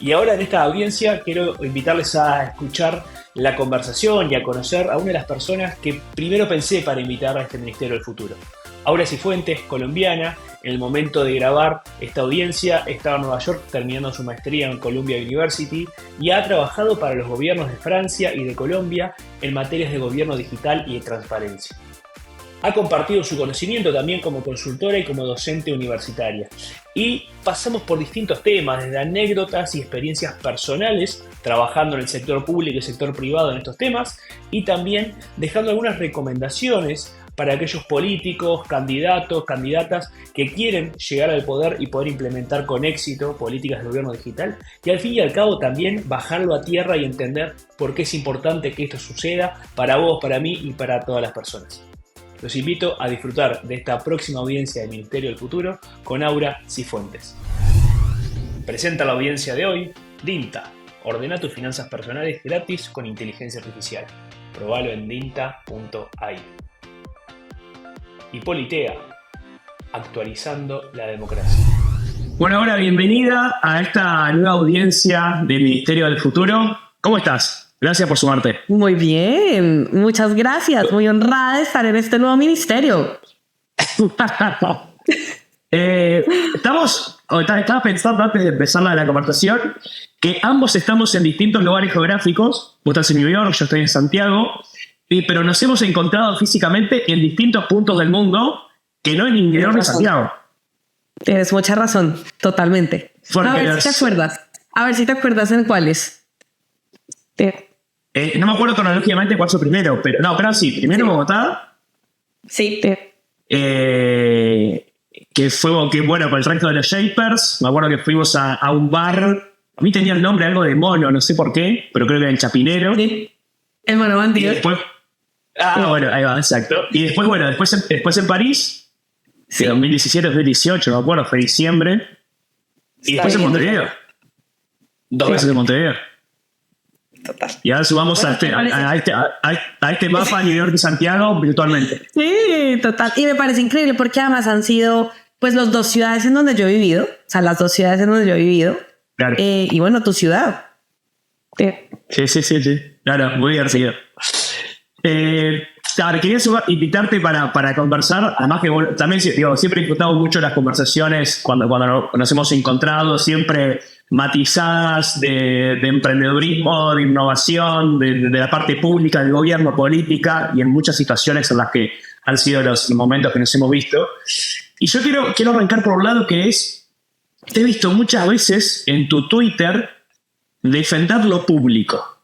Y ahora en esta audiencia quiero invitarles a escuchar la conversación y a conocer a una de las personas que primero pensé para invitar a este Ministerio del Futuro. Aura Cifuentes, colombiana. En el momento de grabar esta audiencia estaba en Nueva York terminando su maestría en Columbia University y ha trabajado para los gobiernos de Francia y de Colombia en materias de gobierno digital y de transparencia. Ha compartido su conocimiento también como consultora y como docente universitaria. Y pasamos por distintos temas, desde anécdotas y experiencias personales, trabajando en el sector público y el sector privado en estos temas, y también dejando algunas recomendaciones para aquellos políticos, candidatos, candidatas que quieren llegar al poder y poder implementar con éxito políticas de gobierno digital, y al fin y al cabo también bajarlo a tierra y entender por qué es importante que esto suceda para vos, para mí y para todas las personas. Los invito a disfrutar de esta próxima audiencia del Ministerio del Futuro con Aura Cifuentes. Presenta la audiencia de hoy Dinta. Ordena tus finanzas personales gratis con inteligencia artificial. Probalo en dinta.ai. Y Politea. Actualizando la democracia. Bueno, Aura, bienvenida a esta nueva audiencia del Ministerio del Futuro. ¿Cómo estás? Gracias por sumarte. Muy bien, muchas gracias. Muy honrada de estar en este nuevo ministerio. Estaba pensando antes de empezar la conversación que ambos estamos en distintos lugares geográficos. Vos estás en New York, yo estoy en Santiago, pero nos hemos encontrado físicamente en distintos puntos del mundo que no en New York ni Santiago. Tienes mucha razón, totalmente. Porque a ver si te acuerdas. A ver si te acuerdas en cuáles. No me acuerdo cronológicamente cuál fue primero, pero sí, primero sí. Bogotá. Sí. Que fue con el resto de los Shapers. Me acuerdo que fuimos a un bar. A mí tenía el nombre algo de mono, no sé por qué, pero creo que era el Chapinero. Sí. El mono bandido. Después, bueno, ahí va, exacto. Y después en París, sí. 2017, 2018, no me acuerdo, fue diciembre. Y después en Montevideo. Dos veces en Montevideo. Total. Y ahora subamos a este mapa New York y Santiago virtualmente. Sí, total. Y me parece increíble porque además han sido pues las dos ciudades en donde yo he vivido. O sea, las dos ciudades en donde yo he vivido. Claro. Y bueno, tu ciudad. Sí. Claro, muy divertido. Quería invitarte para conversar. Además que también siempre he disfrutado mucho las conversaciones cuando nos hemos encontrado, siempre matizadas de emprendedurismo, de innovación, de la parte pública, del gobierno, política, y en muchas situaciones en las que han sido los momentos que nos hemos visto. Y yo quiero arrancar por un lado que es, te he visto muchas veces en tu Twitter defender lo público,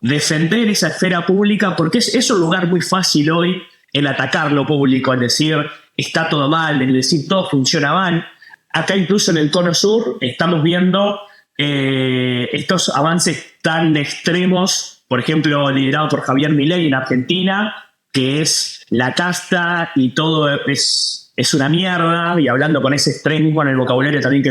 defender esa esfera pública, porque es un lugar muy fácil hoy el atacar lo público, el decir está todo mal, el decir todo funciona mal. Acá incluso en el Cono Sur estamos viendo estos avances tan extremos, por ejemplo, liderado por Javier Milei en Argentina, que es la casta y todo es una mierda, y hablando con ese extremismo en el vocabulario también que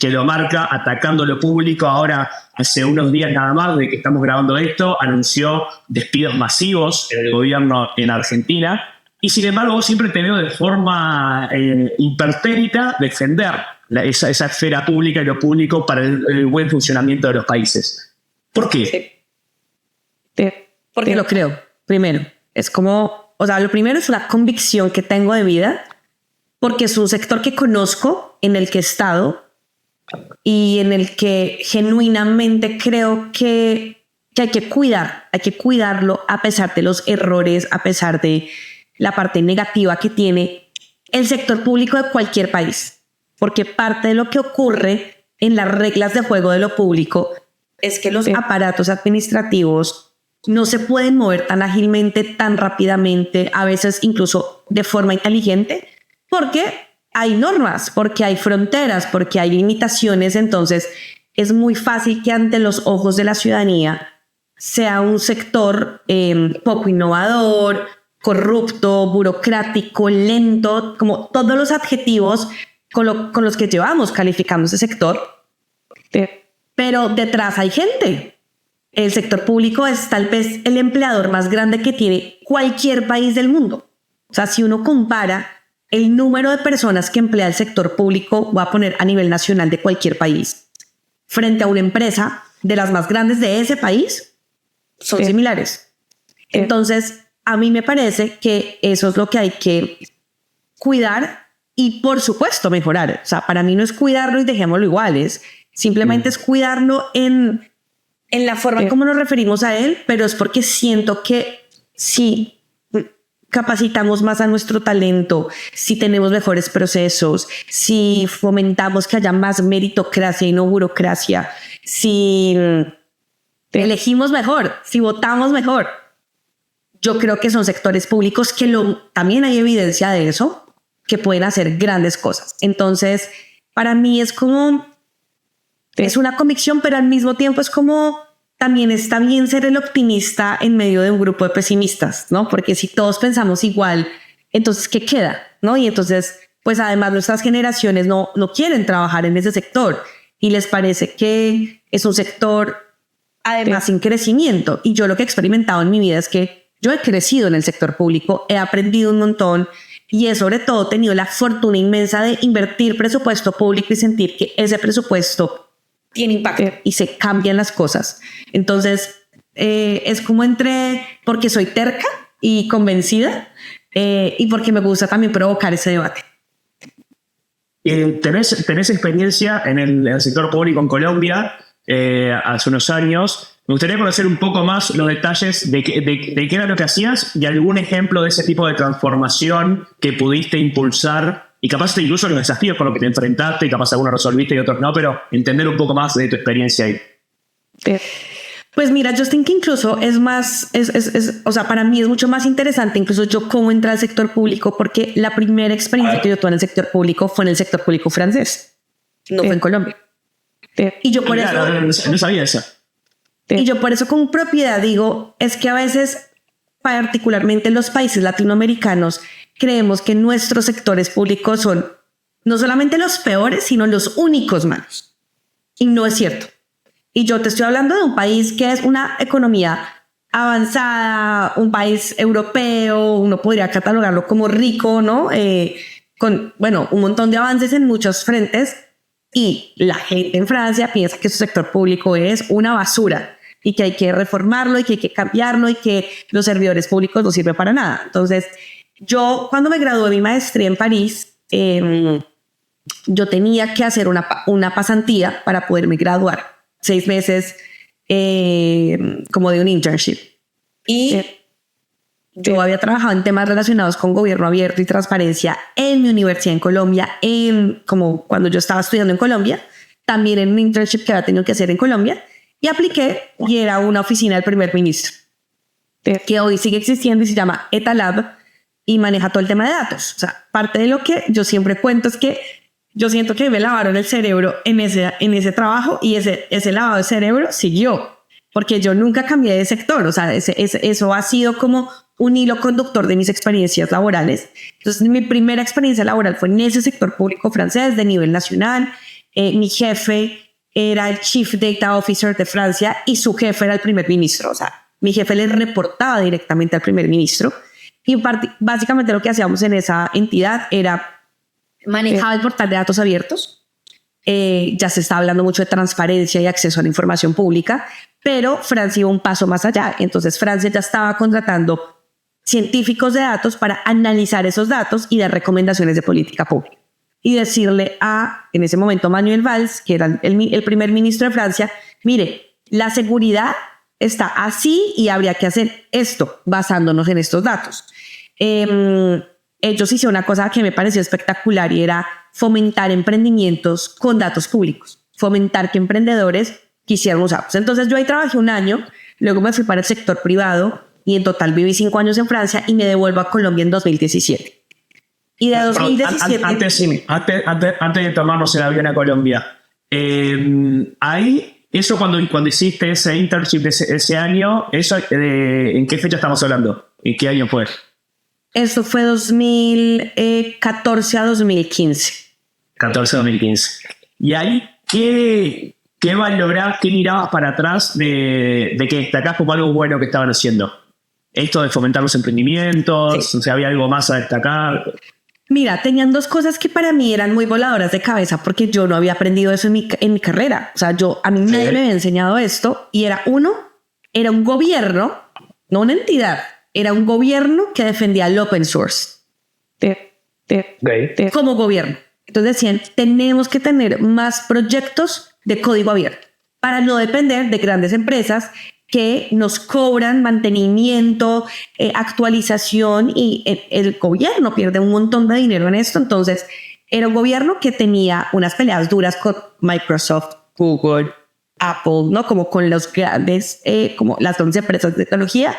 lo marca, atacando lo público. Ahora, hace unos días nada más de que estamos grabando esto, anunció despidos masivos en el gobierno en Argentina. Y sin embargo, vos siempre te veo de forma impertérrita defender esa esfera pública y lo público para el buen funcionamiento de los países. ¿Por qué? Porque lo creo. Primero, es como, lo primero es una convicción que tengo de vida, porque es un sector que conozco, en el que he estado y en el que genuinamente creo que hay que cuidarlo a pesar de los errores, a pesar de la parte negativa que tiene el sector público de cualquier país, porque parte de lo que ocurre en las reglas de juego de lo público es que los aparatos administrativos no se pueden mover tan ágilmente, tan rápidamente, a veces incluso de forma inteligente, porque hay normas, porque hay fronteras, porque hay limitaciones. Entonces es muy fácil que ante los ojos de la ciudadanía sea un sector poco innovador, corrupto, burocrático, lento, como todos los adjetivos con los que llevamos calificando ese sector. Pero detrás hay gente. El sector público es tal vez el empleador más grande que tiene cualquier país del mundo. O sea, si uno compara el número de personas que emplea el sector público, voy a poner a nivel nacional de cualquier país, frente a una empresa de las más grandes de ese país son similares. Entonces, a mí me parece que eso es lo que hay que cuidar y, por supuesto, mejorar. O sea, para mí no es cuidarlo y dejémoslo iguales. Simplemente es cuidarlo en la forma como nos referimos a él, pero es porque siento que si capacitamos más a nuestro talento, si tenemos mejores procesos, si fomentamos que haya más meritocracia y no burocracia, si elegimos mejor, si votamos mejor, yo creo que son sectores públicos que también hay evidencia de eso, que pueden hacer grandes cosas. Entonces, para mí es como, es una convicción, pero al mismo tiempo es como, también está bien ser el optimista en medio de un grupo de pesimistas, ¿no? Porque si todos pensamos igual, entonces, ¿qué queda? ¿No? Y entonces, pues además nuestras generaciones no quieren trabajar en ese sector y les parece que es un sector, además, sin crecimiento. Y yo lo que he experimentado en mi vida es que yo he crecido en el sector público, he aprendido un montón y he sobre todo tenido la fortuna inmensa de invertir presupuesto público y sentir que ese presupuesto tiene impacto y se cambian las cosas. Entonces, es como porque soy terca y convencida y porque me gusta también provocar ese debate. ¿Tenés experiencia en el sector público en Colombia hace unos años? Me gustaría conocer un poco más los detalles de qué era lo que hacías y algún ejemplo de ese tipo de transformación que pudiste impulsar y capaz incluso los desafíos con los que te enfrentaste y capaz algunos resolviste y otros no, pero entender un poco más de tu experiencia ahí. Pues mira, Justin, que incluso es más, o sea, para mí es mucho más interesante incluso yo cómo entré al sector público, porque la primera experiencia que yo tuve en el sector público fue en el sector público francés, no fue en Colombia. Y yo por eso... No sabía eso. Y yo por eso con propiedad digo, es que a veces, particularmente en los países latinoamericanos, creemos que nuestros sectores públicos son no solamente los peores, sino los únicos malos. Y no es cierto. Y yo te estoy hablando de un país que es una economía avanzada, un país europeo, uno podría catalogarlo como rico, ¿no? Con, bueno, un montón de avances en muchos frentes. Y la gente en Francia piensa que su sector público es una basura y que hay que reformarlo y que hay que cambiarlo y que los servidores públicos no sirven para nada. Entonces, yo cuando me gradué de mi maestría en París, yo tenía que hacer una pasantía para poderme graduar. 6 meses como de un internship. Y yo había trabajado en temas relacionados con gobierno abierto y transparencia en mi universidad en Colombia, como cuando yo estaba estudiando en Colombia, también en un internship que había tenido que hacer en Colombia, y apliqué y era una oficina del primer ministro, que hoy sigue existiendo y se llama ETALAB y maneja todo el tema de datos. O sea, parte de lo que yo siempre cuento es que yo siento que me lavaron el cerebro en ese trabajo y ese lavado de cerebro siguió, porque yo nunca cambié de sector. O sea, eso ha sido como un hilo conductor de mis experiencias laborales. Entonces, mi primera experiencia laboral fue en ese sector público francés de nivel nacional. Mi jefe era el Chief Data Officer de Francia y su jefe era el primer ministro. O sea, mi jefe le reportaba directamente al primer ministro. Y básicamente lo que hacíamos en esa entidad era manejar el portal de datos abiertos. Ya se está hablando mucho de transparencia y acceso a la información pública, pero Francia iba un paso más allá. Entonces Francia ya estaba contratando científicos de datos para analizar esos datos y dar recomendaciones de política pública. Y decirle en ese momento, Manuel Valls, que era el primer ministro de Francia, mire, la seguridad está así y habría que hacer esto basándonos en estos datos. Ellos hicieron una cosa que me pareció espectacular y era fomentar emprendimientos con datos públicos, fomentar que emprendedores quisieran usarlos. Entonces yo ahí trabajé 1 año, luego me fui para el sector privado y en total viví 5 años en Francia y me devuelvo a Colombia en 2017. Y de 2017... Antes de tomarnos el avión a Colombia, ahí, eso cuando hiciste ese internship ese año, eso, ¿en qué fecha estamos hablando? ¿En qué año fue? Esto fue 2014 a 2015. 14 a 2015. Y ahí, ¿qué valorás, qué mirabas para atrás de que destacás como algo bueno que estaban haciendo? Esto de fomentar los emprendimientos, sí. O sea, ¿había algo más a destacar? Mira, tenían dos cosas que para mí eran muy voladoras de cabeza porque yo no había aprendido eso en mi carrera. O sea, a mí nadie me había enseñado esto y era un gobierno, no una entidad, era un gobierno que defendía el open source. Como gobierno. Entonces decían, tenemos que tener más proyectos de código abierto para no depender de grandes empresas que nos cobran mantenimiento, actualización y el gobierno pierde un montón de dinero en esto. Entonces era un gobierno que tenía unas peleas duras con Microsoft, Google, Apple, ¿no? Como con los grandes, como las grandes empresas de tecnología,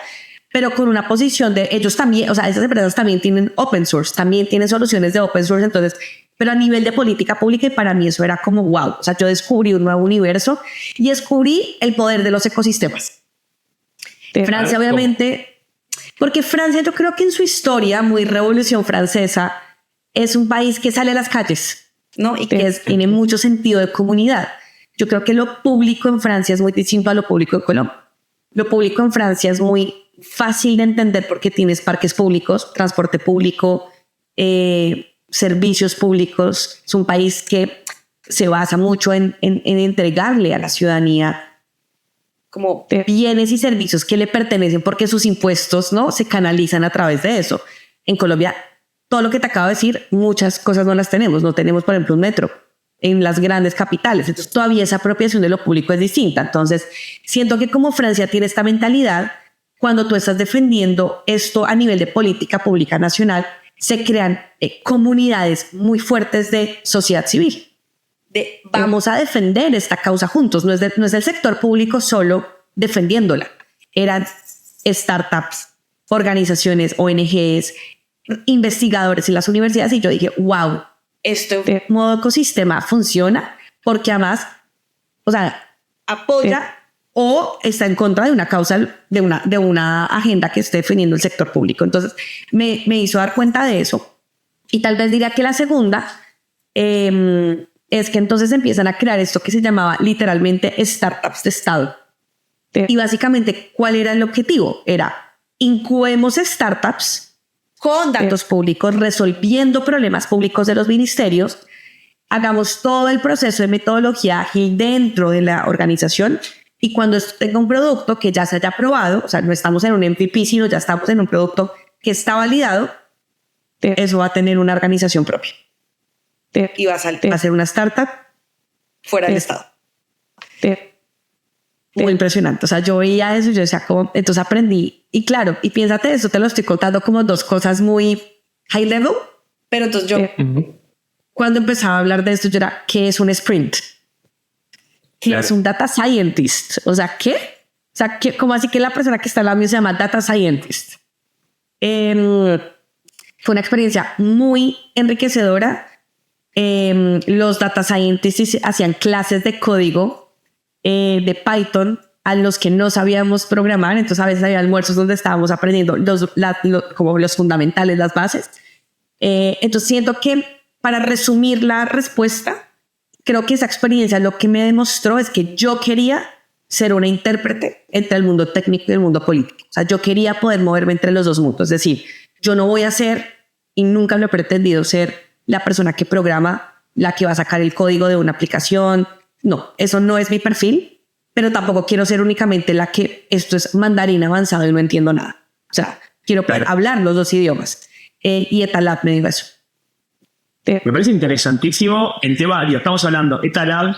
pero con una posición de ellos también, o sea, esas empresas también tienen open source, también tienen soluciones de open source, entonces, pero a nivel de política pública, y para mí eso era como wow, o sea, yo descubrí un nuevo universo y descubrí el poder de los ecosistemas. Francia, obviamente, porque Francia, yo creo que en su historia, muy revolución francesa, es un país que sale a las calles, ¿no? Y que tiene mucho sentido de comunidad. Yo creo que lo público en Francia es muy distinto a lo público en Colombia. Lo público en Francia es muy fácil de entender porque tienes parques públicos, transporte público, servicios públicos. Es un país que se basa mucho en entregarle a la ciudadanía como bienes y servicios que le pertenecen porque sus impuestos, ¿no?, se canalizan a través de eso. En Colombia, todo lo que te acabo de decir, muchas cosas no las tenemos. No tenemos, por ejemplo, un metro en las grandes capitales. Entonces, todavía esa apropiación de lo público es distinta. Entonces, siento que como Francia tiene esta mentalidad, cuando tú estás defendiendo esto a nivel de política pública nacional, se crean comunidades muy fuertes de sociedad civil. Vamos a defender esta causa juntos. No es el sector público solo defendiéndola. Eran startups, organizaciones, ONGs, investigadores en las universidades. Y yo dije, wow, este modo ecosistema funciona porque además, o sea, apoya o está en contra de una causa, de una agenda que esté defendiendo el sector público. Entonces, me hizo dar cuenta de eso. Y tal vez diría que la segunda es que entonces empiezan a crear esto que se llamaba literalmente startups de Estado. Y básicamente, ¿cuál era el objetivo? Era incubemos startups con datos públicos, resolviendo problemas públicos de los ministerios, hagamos todo el proceso de metodología ágil dentro de la organización y cuando esto tenga un producto que ya se haya probado, o sea, no estamos en un MVP, sino ya estamos en un producto que está validado, eso va a tener una organización propia. Y va a ser una startup fuera del Estado. Muy impresionante. O sea, yo veía eso y yo decía, ¿cómo? Entonces aprendí. Y claro, y piénsate, eso te lo estoy contando como dos cosas muy high level, pero entonces yo, cuando empezaba a hablar de esto, yo era, ¿qué es un sprint? ¿Qué es un data scientist? O sea, ¿qué? O sea, ¿cómo así que la persona que está al lado mío se llama data scientist? Fue una experiencia muy enriquecedora. Los data scientists hacían clases de código de Python a los que no sabíamos programar, entonces a veces había almuerzos donde estábamos aprendiendo como los fundamentales, las bases. Entonces siento que para resumir la respuesta, creo que esa experiencia lo que me demostró es que yo quería ser una intérprete entre el mundo técnico y el mundo político. O sea, yo quería poder moverme entre los dos mundos, es decir, yo no voy a ser, y nunca lo he pretendido ser, la persona que programa, la que va a sacar el código de una aplicación. No, eso no es mi perfil, pero tampoco quiero ser únicamente la que esto es mandarín avanzado y no entiendo nada. O sea, quiero poder hablar los dos idiomas. Y Etalab me dijo eso. Me parece interesantísimo el tema, estamos hablando, Etalab,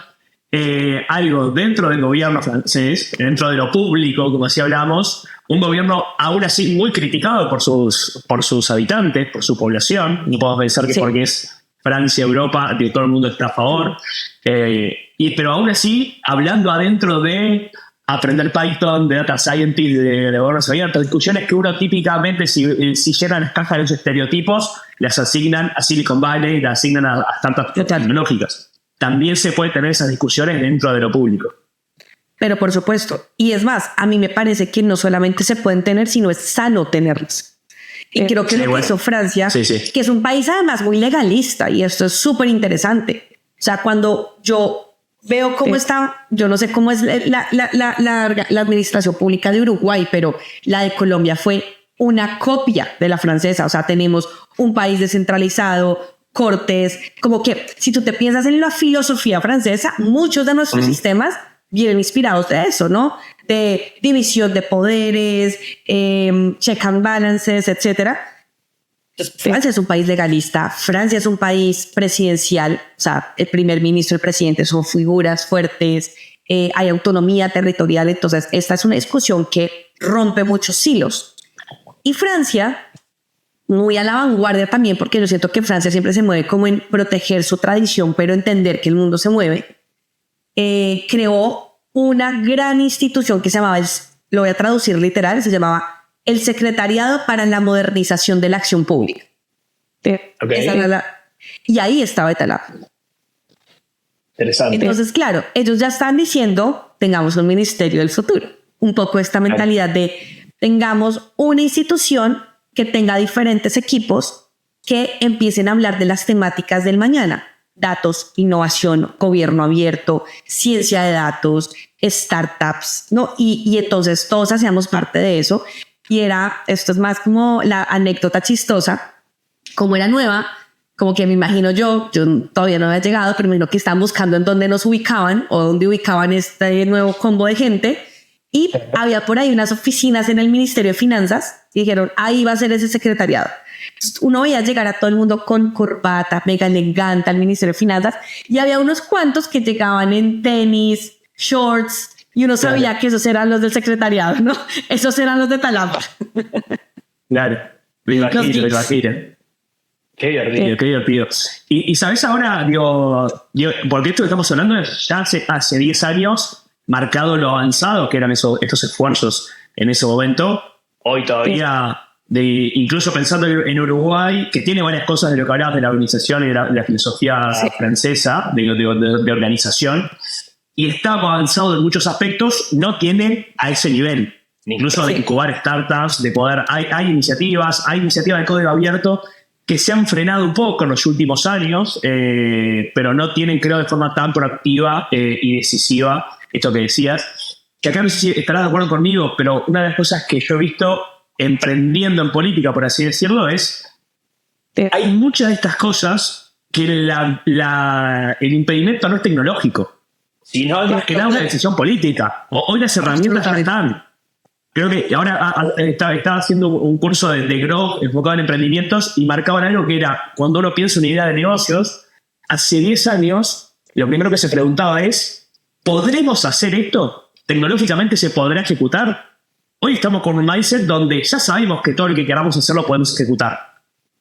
algo dentro del gobierno francés, dentro de lo público, como así hablamos, un gobierno aún así muy criticado por sus habitantes, por su población. No podemos pensar que porque es Francia, Europa, que todo el mundo está a favor. Pero aún así, hablando adentro de aprender Python, de data scientist, de gobiernos abiertos, discusiones que uno típicamente, si llegan a escajar esos estereotipos, las asignan a Silicon Valley, las asignan a startups tecnológicas. También se puede tener esas discusiones dentro de lo público. Pero por supuesto, y es más, a mí me parece que no solamente se pueden tener, sino es sano tenerlas. Y creo que lo que hizo Francia, que es un país además muy legalista, y esto es súper interesante. O sea, cuando yo veo cómo está, yo no sé cómo es la administración pública de Uruguay, pero la de Colombia fue una copia de la francesa. O sea, tenemos un país descentralizado, cortes, como que si tú te piensas en la filosofía francesa, muchos de nuestros sistemas vienen inspirados de eso, ¿no? De división de poderes, check and balances, etcétera. Entonces, Francia es un país legalista, Francia es un país presidencial, o sea, el primer ministro y el presidente son figuras fuertes, hay autonomía territorial, entonces esta es una discusión que rompe muchos hilos. Y Francia, muy a la vanguardia también, porque yo siento que Francia siempre se mueve como en proteger su tradición, pero entender que el mundo se mueve, creó una gran institución que se llamaba, lo voy a traducir literal, se llamaba el Secretariado para la Modernización de la Acción Pública. Okay. Y ahí estaba Etalab. Interesante. Entonces, claro, ellos ya están diciendo, tengamos un ministerio del futuro. Un poco esta mentalidad de tengamos una institución que tenga diferentes equipos que empiecen a hablar de las temáticas del mañana. Datos, innovación, gobierno abierto, ciencia de datos, startups, ¿no? Y entonces todos hacíamos parte de eso. Y esto es más como la anécdota chistosa, como era nueva, como que me imagino yo todavía no había llegado, pero me imagino que estaban buscando en dónde nos ubicaban o dónde ubicaban este nuevo combo de gente. Y había por ahí unas oficinas en el Ministerio de Finanzas y dijeron, ahí va a ser ese secretariado. Entonces, uno veía llegar a todo el mundo con corbata, mega elegante al Ministerio de Finanzas y había unos cuantos que llegaban en tenis, shorts, y uno sabía que esos eran los del secretariado, ¿no? Esos eran los de Talapa. Claro, me imagino. Qué divertido. Qué divertido. Y sabes ahora, digo, porque esto que estamos hablando es ya hace 10 años, marcado lo avanzado que eran estos esfuerzos en ese momento. Hoy todavía, incluso pensando en Uruguay, que tiene varias cosas de lo que hablabas de la organización y de la filosofía francesa, de organización, y está avanzado en muchos aspectos, no tiene a ese nivel. Incluso de incubar startups, de poder... Hay iniciativas de código abierto que se han frenado un poco en los últimos años, pero no tienen, creo, de forma tan proactiva y decisiva esto que decías. Que acá no sé si estarás de acuerdo conmigo, pero una de las cosas que yo he visto emprendiendo en política, por así decirlo, es... Hay muchas de estas cosas que el impedimento no es tecnológico, sino es más que nada una decisión política. Hoy las herramientas ya están. Creo que ahora estaba haciendo un curso de Growth enfocado en emprendimientos y marcaban algo que era, cuando uno piensa una idea de negocios, hace 10 años, lo primero que se preguntaba es, ¿podremos hacer esto? ¿Tecnológicamente se podrá ejecutar? Hoy estamos con un mindset donde ya sabemos que todo lo que queramos hacer lo podemos ejecutar.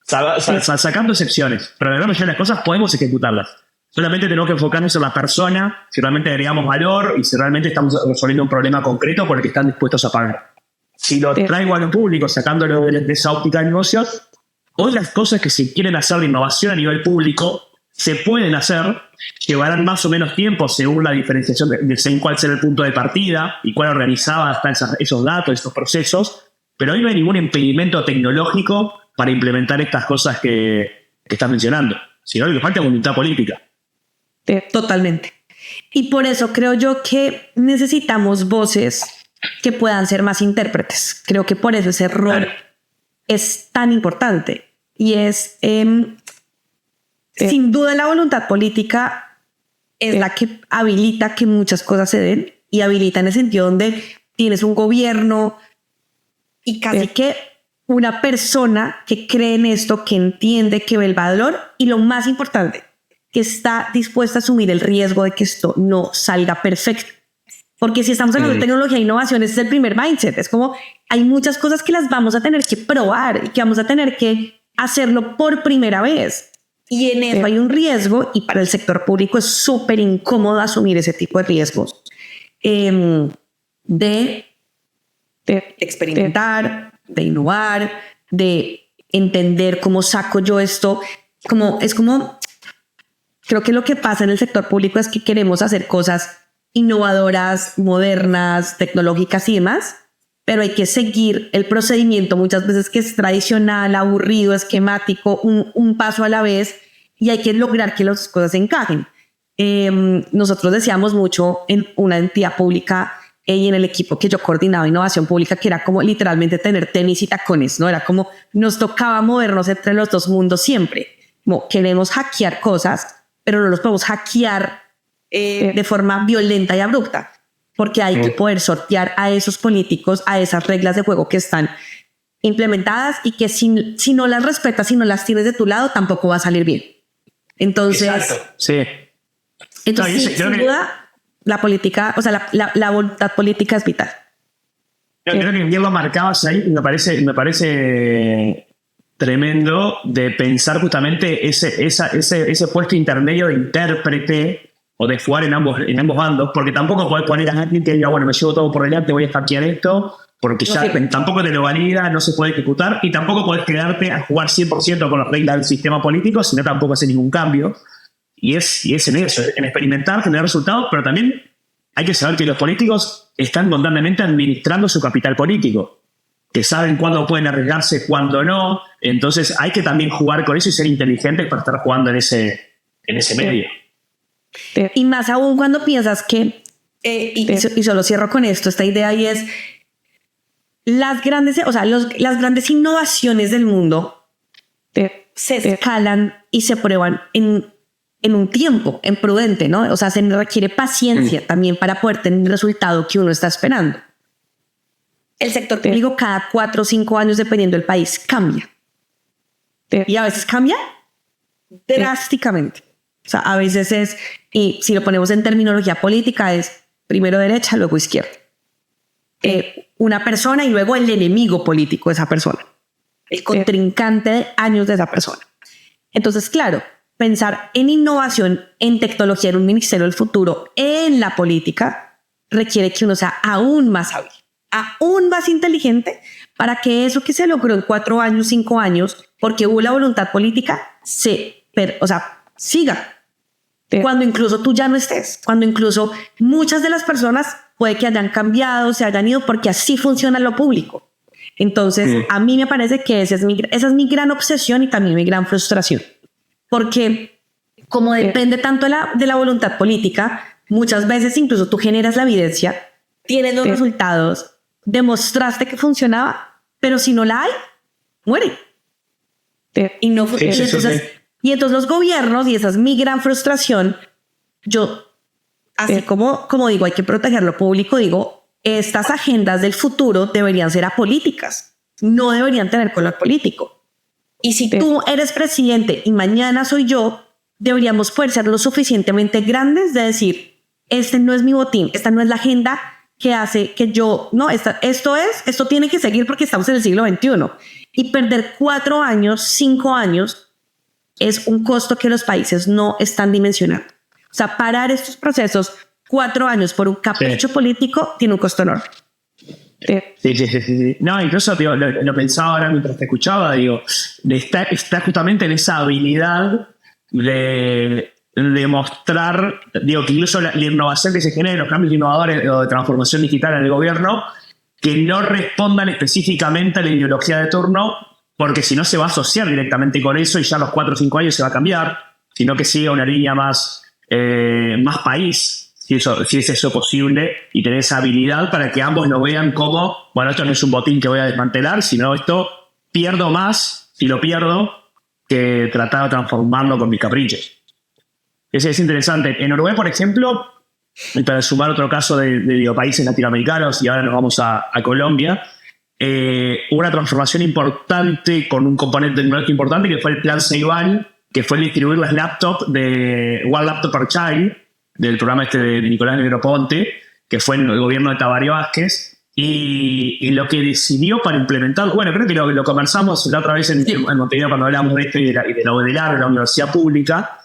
Sacando excepciones, pero la verdad, ya las cosas podemos ejecutarlas. Solamente tenemos que enfocarnos en la persona, si realmente agregamos valor y si realmente estamos resolviendo un problema concreto por el que están dispuestos a pagar. Si lo traigo a lo público, sacándolo de esa óptica de negocios, hoy las cosas que se quieren hacer de innovación a nivel público se pueden hacer, llevarán más o menos tiempo según la diferenciación según cuál será el punto de partida y cuál organizada están esos datos, esos procesos, pero hoy no hay ningún impedimento tecnológico para implementar estas cosas que estás mencionando, sino lo que falta es voluntad política. Totalmente. Y por eso creo yo que necesitamos voces que puedan ser más intérpretes. Creo que por eso ese rol es tan importante. Y es, sin duda, la voluntad política es la que habilita que muchas cosas se den y habilita en el sentido donde tienes un gobierno y casi que una persona que cree en esto, que entiende, que ve el valor y lo más importante, que está dispuesta a asumir el riesgo de que esto no salga perfecto. Porque si estamos hablando de tecnología e innovación, ese es el primer mindset. Es como, hay muchas cosas que las vamos a tener que probar y que vamos a tener que hacerlo por primera vez. Y en eso hay un riesgo y para el sector público es súper incómodo asumir ese tipo de riesgos. De experimentar, de innovar, de entender cómo saco yo esto. Creo que lo que pasa en el sector público es que queremos hacer cosas innovadoras, modernas, tecnológicas y demás, pero hay que seguir el procedimiento muchas veces que es tradicional, aburrido, esquemático, un paso a la vez, y hay que lograr que las cosas encajen. Nosotros decíamos mucho en una entidad pública y en el equipo que yo coordinaba innovación pública, que era como literalmente tener tenis y tacones, ¿no? Era como nos tocaba movernos entre los dos mundos siempre. Como queremos hackear cosas, pero no los podemos hackear de forma violenta y abrupta, porque hay que poder sortear a esos políticos, a esas reglas de juego que están implementadas y que si no las respetas, si no las tienes de tu lado, tampoco va a salir bien. Entonces, sí. Entonces, no, sin duda, la política, o sea, la voluntad política es vital. Yo creo que bien lo marcabas ahí y me parece tremendo de pensar justamente ese puesto intermedio de intérprete o de jugar en ambos bandos, porque tampoco podés poner a alguien que diga, bueno, me llevo todo por delante, voy a hackear esto, porque ya tampoco te lo valida, no se puede ejecutar, y tampoco podés quedarte a jugar 100% con las reglas del sistema político, sino tampoco hacer ningún cambio. Y es en eso, en experimentar, generar resultados, pero también hay que saber que los políticos están constantemente administrando su capital político, que saben cuándo pueden arriesgarse, cuándo no. Entonces hay que también jugar con eso y ser inteligentes para estar jugando en ese medio. Y más aún cuando piensas que, y solo cierro con esto, esta idea, y es las grandes innovaciones del mundo se escalan y se prueban en un tiempo, en prudente, ¿no? O sea, se requiere paciencia también para poder tener el resultado que uno está esperando. El sector público cada 4 o 5 años, dependiendo del país, cambia. Y a veces cambia drásticamente. O sea, a veces es, y si lo ponemos en terminología política, es primero derecha, luego izquierda. Una persona y luego el enemigo político de esa persona. El contrincante de años de esa persona. Entonces, claro, pensar en innovación, en tecnología, en un ministerio del futuro, en la política, requiere que uno sea aún más hábil, aún más inteligente, para que eso que se logró en 4 años, 5 años, porque hubo la voluntad política, siga. Cuando incluso tú ya no estés, cuando incluso muchas de las personas puede que hayan cambiado, se hayan ido, porque así funciona lo público. Entonces, a mí me parece que esa es mi gran obsesión y también mi gran frustración. Porque como depende tanto de la voluntad política, muchas veces incluso tú generas la evidencia, tienes los resultados, demostraste que funcionaba, pero si no la hay, muere. Y no funciona. Y entonces los gobiernos, y esa es mi gran frustración, así como digo, hay que proteger lo público, digo, estas agendas del futuro deberían ser apolíticas, no deberían tener color político. Y si tú eres presidente y mañana soy yo, deberíamos poder ser lo suficientemente grandes de decir, este no es mi botín, esta no es la agenda que hace que yo, no, esto tiene que seguir porque estamos en el siglo XXI. Y perder 4 años, 5 años, es un costo que los países no están dimensionando. O sea, parar estos procesos 4 años por un capricho político tiene un costo enorme. Sí. No, incluso tío, lo pensaba ahora mientras te escuchaba, digo, está justamente en esa habilidad de mostrar, digo, que incluso la innovación que se genera en los cambios innovadores o de transformación digital en el gobierno, que no respondan específicamente a la ideología de turno, porque si no se va a asociar directamente con eso y ya a los 4 o 5 años se va a cambiar, sino que siga una línea más país. Si es eso posible, y tener esa habilidad para que ambos lo vean como, bueno, esto no es un botín que voy a desmantelar, sino esto pierdo más si lo pierdo que tratar de transformarlo con mis caprichos. Ese es interesante. En Uruguay, por ejemplo, y para sumar otro caso de países latinoamericanos, y ahora nos vamos a Colombia, hubo una transformación importante con un componente tecnológico importante que fue el Plan Ceibal, que fue el distribuir las laptops de One Laptop per Child, del programa de Nicolás Negroponte, que fue en el gobierno de Tabaré Vázquez, y lo que decidió para implementar, bueno, creo que lo conversamos la otra vez en Montevideo cuando hablamos de esto y de la UDELAR, de la universidad pública,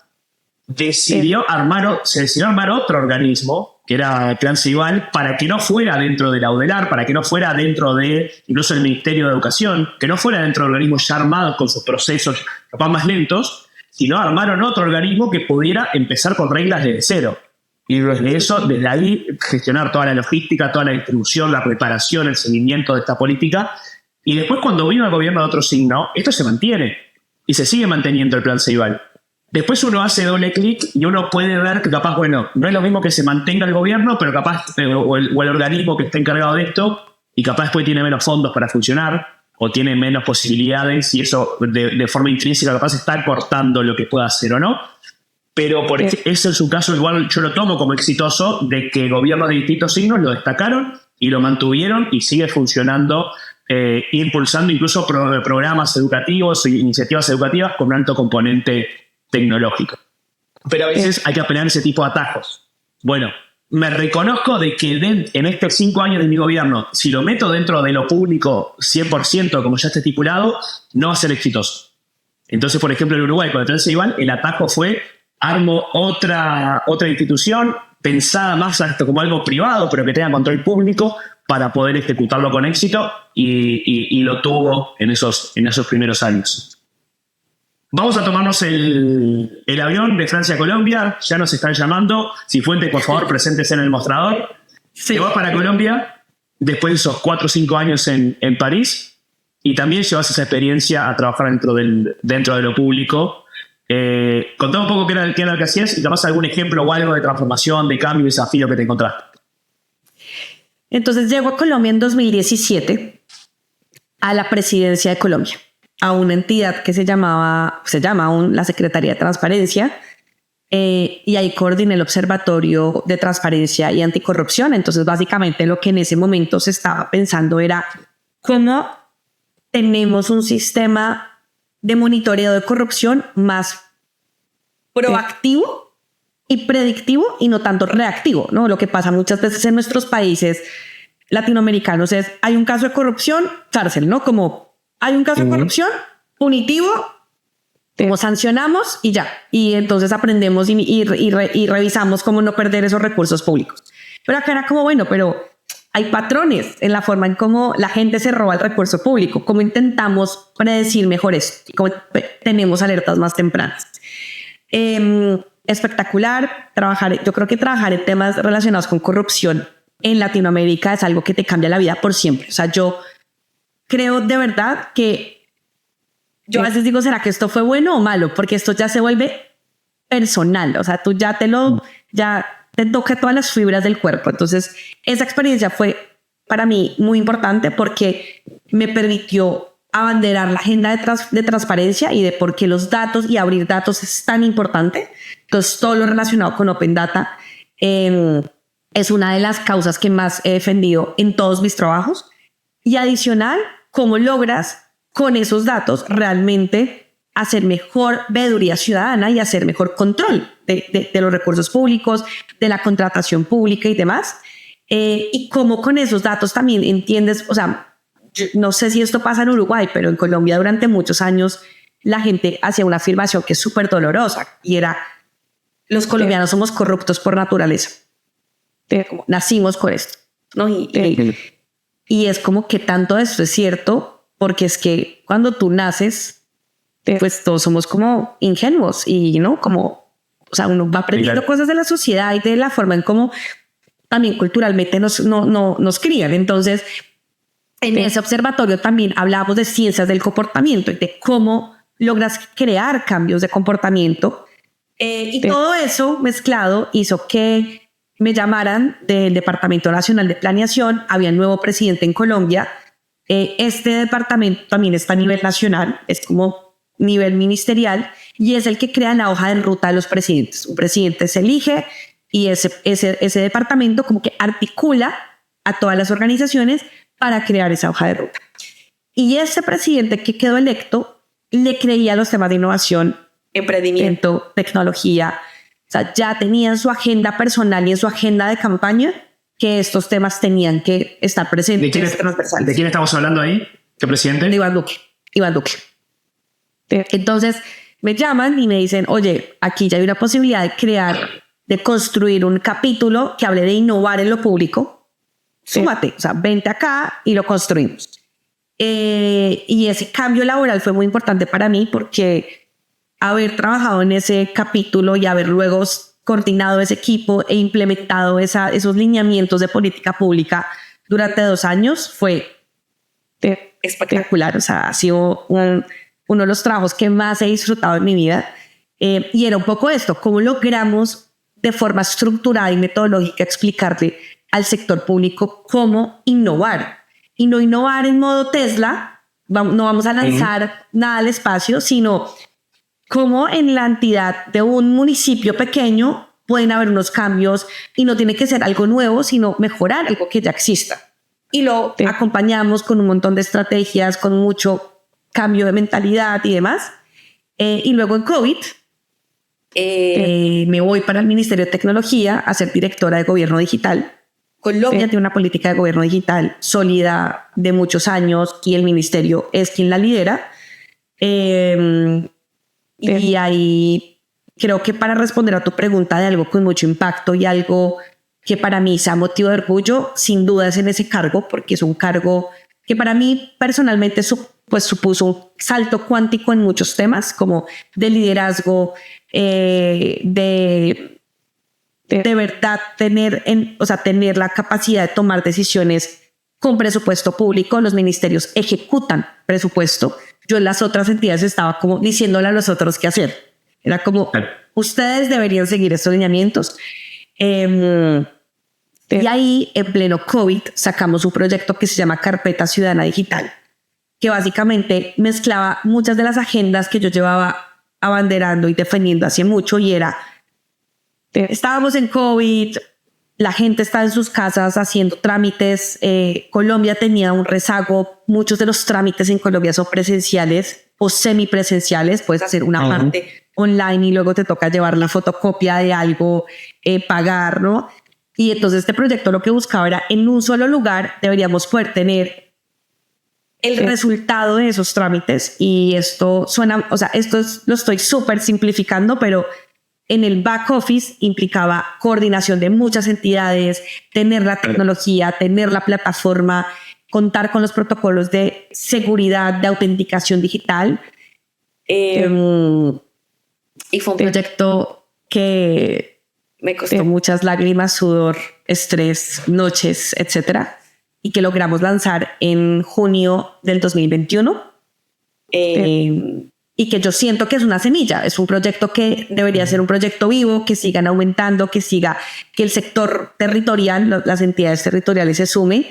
se decidió armar otro organismo, que era Plan Ceibal, para que no fuera dentro de la UDELAR, para que no fuera dentro de incluso el Ministerio de Educación, que no fuera dentro del organismo ya armado con sus procesos capaz más lentos, sino armaron otro organismo que pudiera empezar con reglas desde cero. Y desde ahí, gestionar toda la logística, toda la distribución, la preparación, el seguimiento de esta política. Y después, cuando vino el gobierno de otro signo, esto se mantiene. Y se sigue manteniendo el Plan Ceibal. Después uno hace doble clic y uno puede ver que capaz, bueno, no es lo mismo que se mantenga el gobierno, pero capaz, o el organismo que está encargado de esto, y capaz después tiene menos fondos para funcionar, o tiene menos posibilidades, y eso de forma intrínseca capaz está cortando lo que pueda hacer o no. Pero ese es su caso, igual yo lo tomo como exitoso, de que gobiernos de distintos signos lo destacaron y lo mantuvieron y sigue funcionando, impulsando incluso programas educativos e iniciativas educativas con un alto componente tecnológico. Pero a veces hay que apelar ese tipo de atajos. Bueno, me reconozco de que en estos 5 años de mi gobierno, si lo meto dentro de lo público 100%, como ya está estipulado, no va a ser exitoso. Entonces, por ejemplo, en Uruguay, cuando entonces Iván, el atajo fue: armo otra institución pensada más hasta como algo privado, pero que tenga control público para poder ejecutarlo con éxito, y lo tuvo en esos primeros años. Vamos a tomarnos el avión de Francia a Colombia. Ya nos están llamando. Cifuentes, por favor, preséntese en el mostrador. Sí. Te vas para Colombia después de esos 4 o 5 años en París, y también llevas esa experiencia a trabajar dentro de lo público. Contá un poco qué era lo que hacías y capaz algún ejemplo o algo de transformación, de cambio y desafío que te encontraste. Entonces llego a Colombia en 2017 a la presidencia de Colombia, a una entidad que se llama aún la Secretaría de Transparencia, y ahí coordiné el Observatorio de Transparencia y Anticorrupción. Entonces básicamente lo que en ese momento se estaba pensando era cómo tenemos un sistema de monitoreo de corrupción más proactivo y predictivo y no tanto reactivo, ¿no? Lo que pasa muchas veces en nuestros países latinoamericanos es: hay un caso de corrupción, cárcel, ¿no? Como hay un caso de corrupción, punitivo, como sancionamos y ya. Y entonces aprendemos y revisamos cómo no perder esos recursos públicos. Pero acá era como, bueno, pero hay patrones en la forma en cómo la gente se roba el recurso público, cómo intentamos predecir mejor esto, cómo tenemos alertas más tempranas. Espectacular trabajar. Yo creo que trabajar en temas relacionados con corrupción en Latinoamérica es algo que te cambia la vida por siempre. O sea, yo creo de verdad que yo a veces digo, ¿será que esto fue bueno o malo? Porque esto ya se vuelve personal. O sea, tú ya te toca todas las fibras del cuerpo. Entonces, esa experiencia fue para mí muy importante porque me permitió abanderar la agenda de transparencia y de por qué los datos y abrir datos es tan importante. Entonces, todo lo relacionado con Open Data es una de las causas que más he defendido en todos mis trabajos. Y adicional, cómo logras con esos datos realmente hacer mejor veeduría ciudadana y hacer mejor control de los recursos públicos, de la contratación pública y demás. Y cómo con esos datos también entiendes, o sea, no sé si esto pasa en Uruguay, pero en Colombia durante muchos años la gente hacía una afirmación que es súper dolorosa y era: los colombianos somos corruptos por naturaleza. Como, nacimos con esto, ¿no? Y es como que tanto esto es cierto, porque es que cuando tú naces, pues todos somos como ingenuos y, ¿no? Como, o sea, uno va aprendiendo cosas de la sociedad y de la forma en cómo también culturalmente nos crían. Entonces, en ese observatorio también hablábamos de ciencias del comportamiento y de cómo logras crear cambios de comportamiento. Y todo eso mezclado hizo que me llamaran del Departamento Nacional de Planeación. Había un nuevo presidente en Colombia. Este departamento también está a nivel nacional, es como nivel ministerial, y es el que crea la hoja de ruta de los presidentes. Un presidente se elige y ese departamento como que articula a todas las organizaciones para crear esa hoja de ruta. Y ese presidente que quedó electo le creía a los temas de innovación, emprendimiento, tecnología. O sea, ya tenía en su agenda personal y en su agenda de campaña que estos temas tenían que estar presentes. ¿De quién estamos hablando ahí? ¿Qué presidente? De Iván Duque. Entonces me llaman y me dicen: oye, aquí ya hay una posibilidad de construir un capítulo que hable de innovar en lo público. Súmate, o sea, vente acá y lo construimos. Y ese cambio laboral fue muy importante para mí porque haber trabajado en ese capítulo y haber luego coordinado ese equipo e implementado esos lineamientos de política pública durante 2 años fue espectacular. O sea, ha sido uno de los trabajos que más he disfrutado en mi vida. Y era un poco esto, cómo logramos de forma estructurada y metodológica explicarle al sector público cómo innovar. Y no innovar en modo Tesla, no vamos a lanzar nada al espacio, sino cómo en la entidad de un municipio pequeño pueden haber unos cambios y no tiene que ser algo nuevo, sino mejorar algo que ya exista. Y lo acompañamos con un montón de estrategias, con mucho cambio de mentalidad y demás. Y luego en COVID, me voy para el Ministerio de Tecnología a ser directora de Gobierno Digital. Colombia tiene una política de gobierno digital sólida de muchos años y el ministerio es quien la lidera. Y ahí creo que para responder a tu pregunta de algo con mucho impacto y algo que para mí sea motivo de orgullo, sin duda es en ese cargo, porque es un cargo que para mí personalmente supuso un salto cuántico en muchos temas, como de liderazgo, de verdad tener la capacidad de tomar decisiones con presupuesto público. Los ministerios ejecutan presupuesto. Yo en las otras entidades estaba como diciéndole a los otros qué hacer. Era como, ustedes deberían seguir estos lineamientos. Y ahí, en pleno COVID, sacamos un proyecto que se llama Carpeta Ciudadana Digital, que básicamente mezclaba muchas de las agendas que yo llevaba abanderando y defendiendo hace mucho, y era, estábamos en COVID, la gente está en sus casas haciendo trámites, Colombia tenía un rezago, muchos de los trámites en Colombia son presenciales o semipresenciales, puedes hacer una parte online y luego te toca llevar la fotocopia de algo, pagar, ¿no? Y entonces este proyecto lo que buscaba era, en un solo lugar deberíamos poder tener el resultado de esos trámites. Y esto suena, lo estoy súper simplificando, pero en el back office implicaba coordinación de muchas entidades, tener la tecnología, tener la plataforma, contar con los protocolos de seguridad, de autenticación digital. Y fue un proyecto que me costó muchas lágrimas, sudor, estrés, noches, etcétera, y que logramos lanzar en junio del 2021. Y que yo siento que es una semilla, es un proyecto que debería ser un proyecto vivo, que sigan aumentando, que el sector territorial, las entidades territoriales se sumen.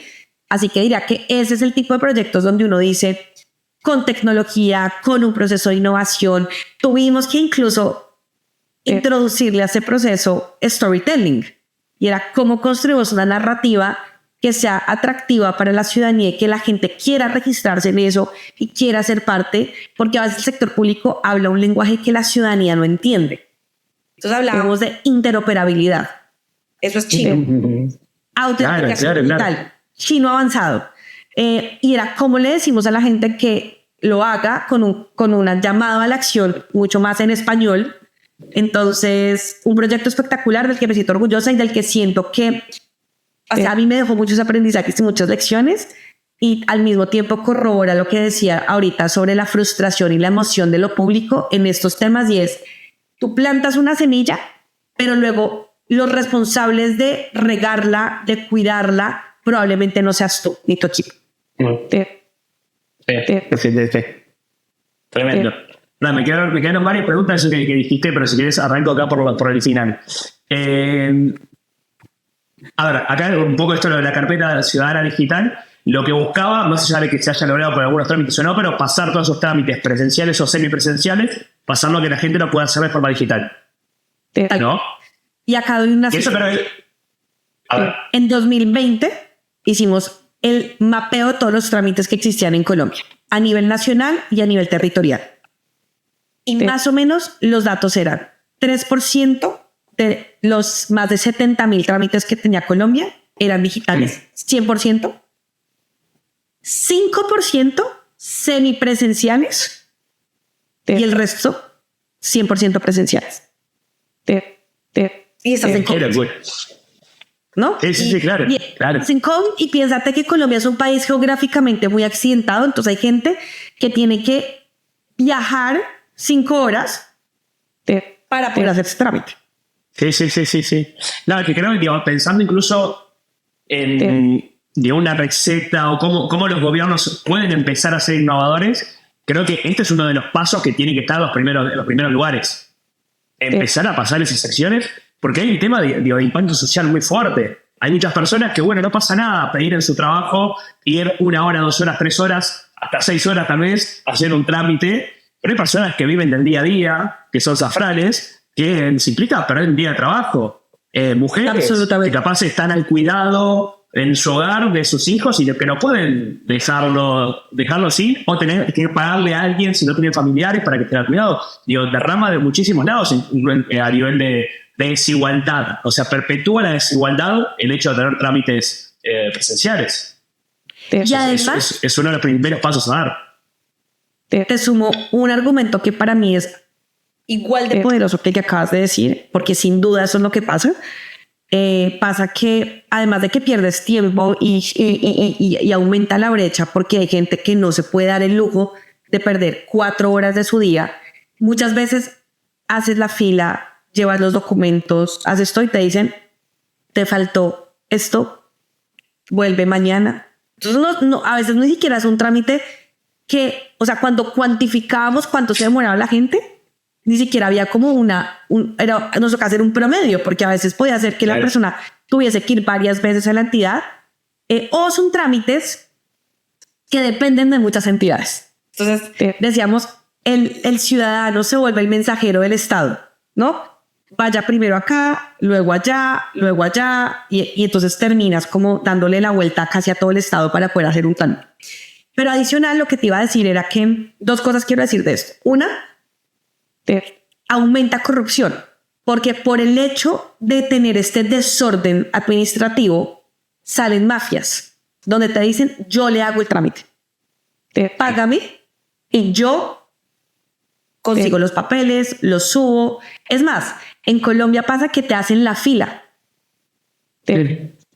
Así que diría que ese es el tipo de proyectos donde uno dice, con tecnología, con un proceso de innovación, tuvimos que incluso introducirle a ese proceso storytelling, y era cómo construimos una narrativa que sea atractiva para la ciudadanía y que la gente quiera registrarse en eso y quiera ser parte, porque a veces el sector público habla un lenguaje que la ciudadanía no entiende. Entonces hablábamos de interoperabilidad. Eso es chino. Autenticación digital. Chino avanzado. Y era cómo le decimos a la gente que lo haga con una llamada a la acción mucho más en español. Entonces, un proyecto espectacular del que me siento orgullosa y del que siento que a mí me dejó muchos aprendizajes y muchas lecciones, y al mismo tiempo corrobora lo que decía ahorita sobre la frustración y la emoción de lo público en estos temas, y es, tú plantas una semilla, pero luego los responsables de regarla, de cuidarla, probablemente no seas tú ni tu equipo. Tremendo. No, me quedaron varias preguntas que dijiste, pero si quieres arranco acá por el final. A ver, acá un poco esto de la carpeta ciudadana digital, lo que buscaba, no sé si que se haya logrado por algunos trámites o no, pero pasar todos esos trámites presenciales o semipresenciales, pasando a que la gente lo pueda hacer de forma digital. ¿No? Y acá doy una... Eso, pero, en 2020 hicimos el mapeo de todos los trámites que existían en Colombia, a nivel nacional y a nivel territorial. Y más o menos los datos eran 3% de los más de 70,000 trámites que tenía Colombia eran digitales, 100%. 5% semipresenciales y el resto 100% presenciales. Y estás en COVID, ¿no? Sí, claro. Estás en COVID, y piénsate que Colombia es un país geográficamente muy accidentado, entonces hay gente que tiene que viajar 5 horas para poder hacer ese trámite. Sí. No, que creo que pensando incluso en de una receta o cómo los gobiernos pueden empezar a ser innovadores, creo que este es uno de los pasos que tiene que estar en los primeros lugares. empezar a pasar esas acciones, porque hay un tema de impacto social muy fuerte. Hay muchas personas que, bueno, no pasa nada pedir en su trabajo, ir 1 hora, 2 horas, 3 horas, hasta 6 horas tal vez, hacer un trámite, pero hay personas que viven del día a día, que son zafrales, que se implica perder un día de trabajo. Mujeres que capaz están al cuidado en su hogar de sus hijos y que no pueden dejarlo así, o tener que pagarle a alguien si no tienen familiares para que estén al cuidado. Digo, derrama de muchísimos lados a nivel de desigualdad. O sea, perpetúa la desigualdad el hecho de tener trámites presenciales. Y además, es uno de los primeros pasos a dar. Te sumo un argumento que para mí es igual de poderoso que el que acabas de decir, porque sin duda eso es lo que pasa. Pasa que además de que pierdes tiempo y aumenta la brecha, porque hay gente que no se puede dar el lujo de perder 4 horas de su día, muchas veces haces la fila, llevas los documentos, haces esto y te dicen, te faltó esto, vuelve mañana. Entonces a veces ni siquiera es un trámite que, o sea, cuando cuantificábamos cuánto se demoraba la gente, ni siquiera había como nos toca hacer un promedio, porque a veces podía ser que la persona tuviese que ir varias veces a la entidad, o son trámites que dependen de muchas entidades. Entonces, decíamos, el ciudadano se vuelve el mensajero del Estado, ¿no? Vaya primero acá, luego allá, y entonces terminas como dándole la vuelta casi a todo el Estado para poder hacer un trámite. Pero adicional, lo que te iba a decir era que 2 cosas quiero decir de esto. Una, aumenta corrupción, porque por el hecho de tener este desorden administrativo salen mafias donde te dicen, yo le hago el trámite, págame y yo consigo los papeles, los subo. Es más, en Colombia pasa que te hacen la fila.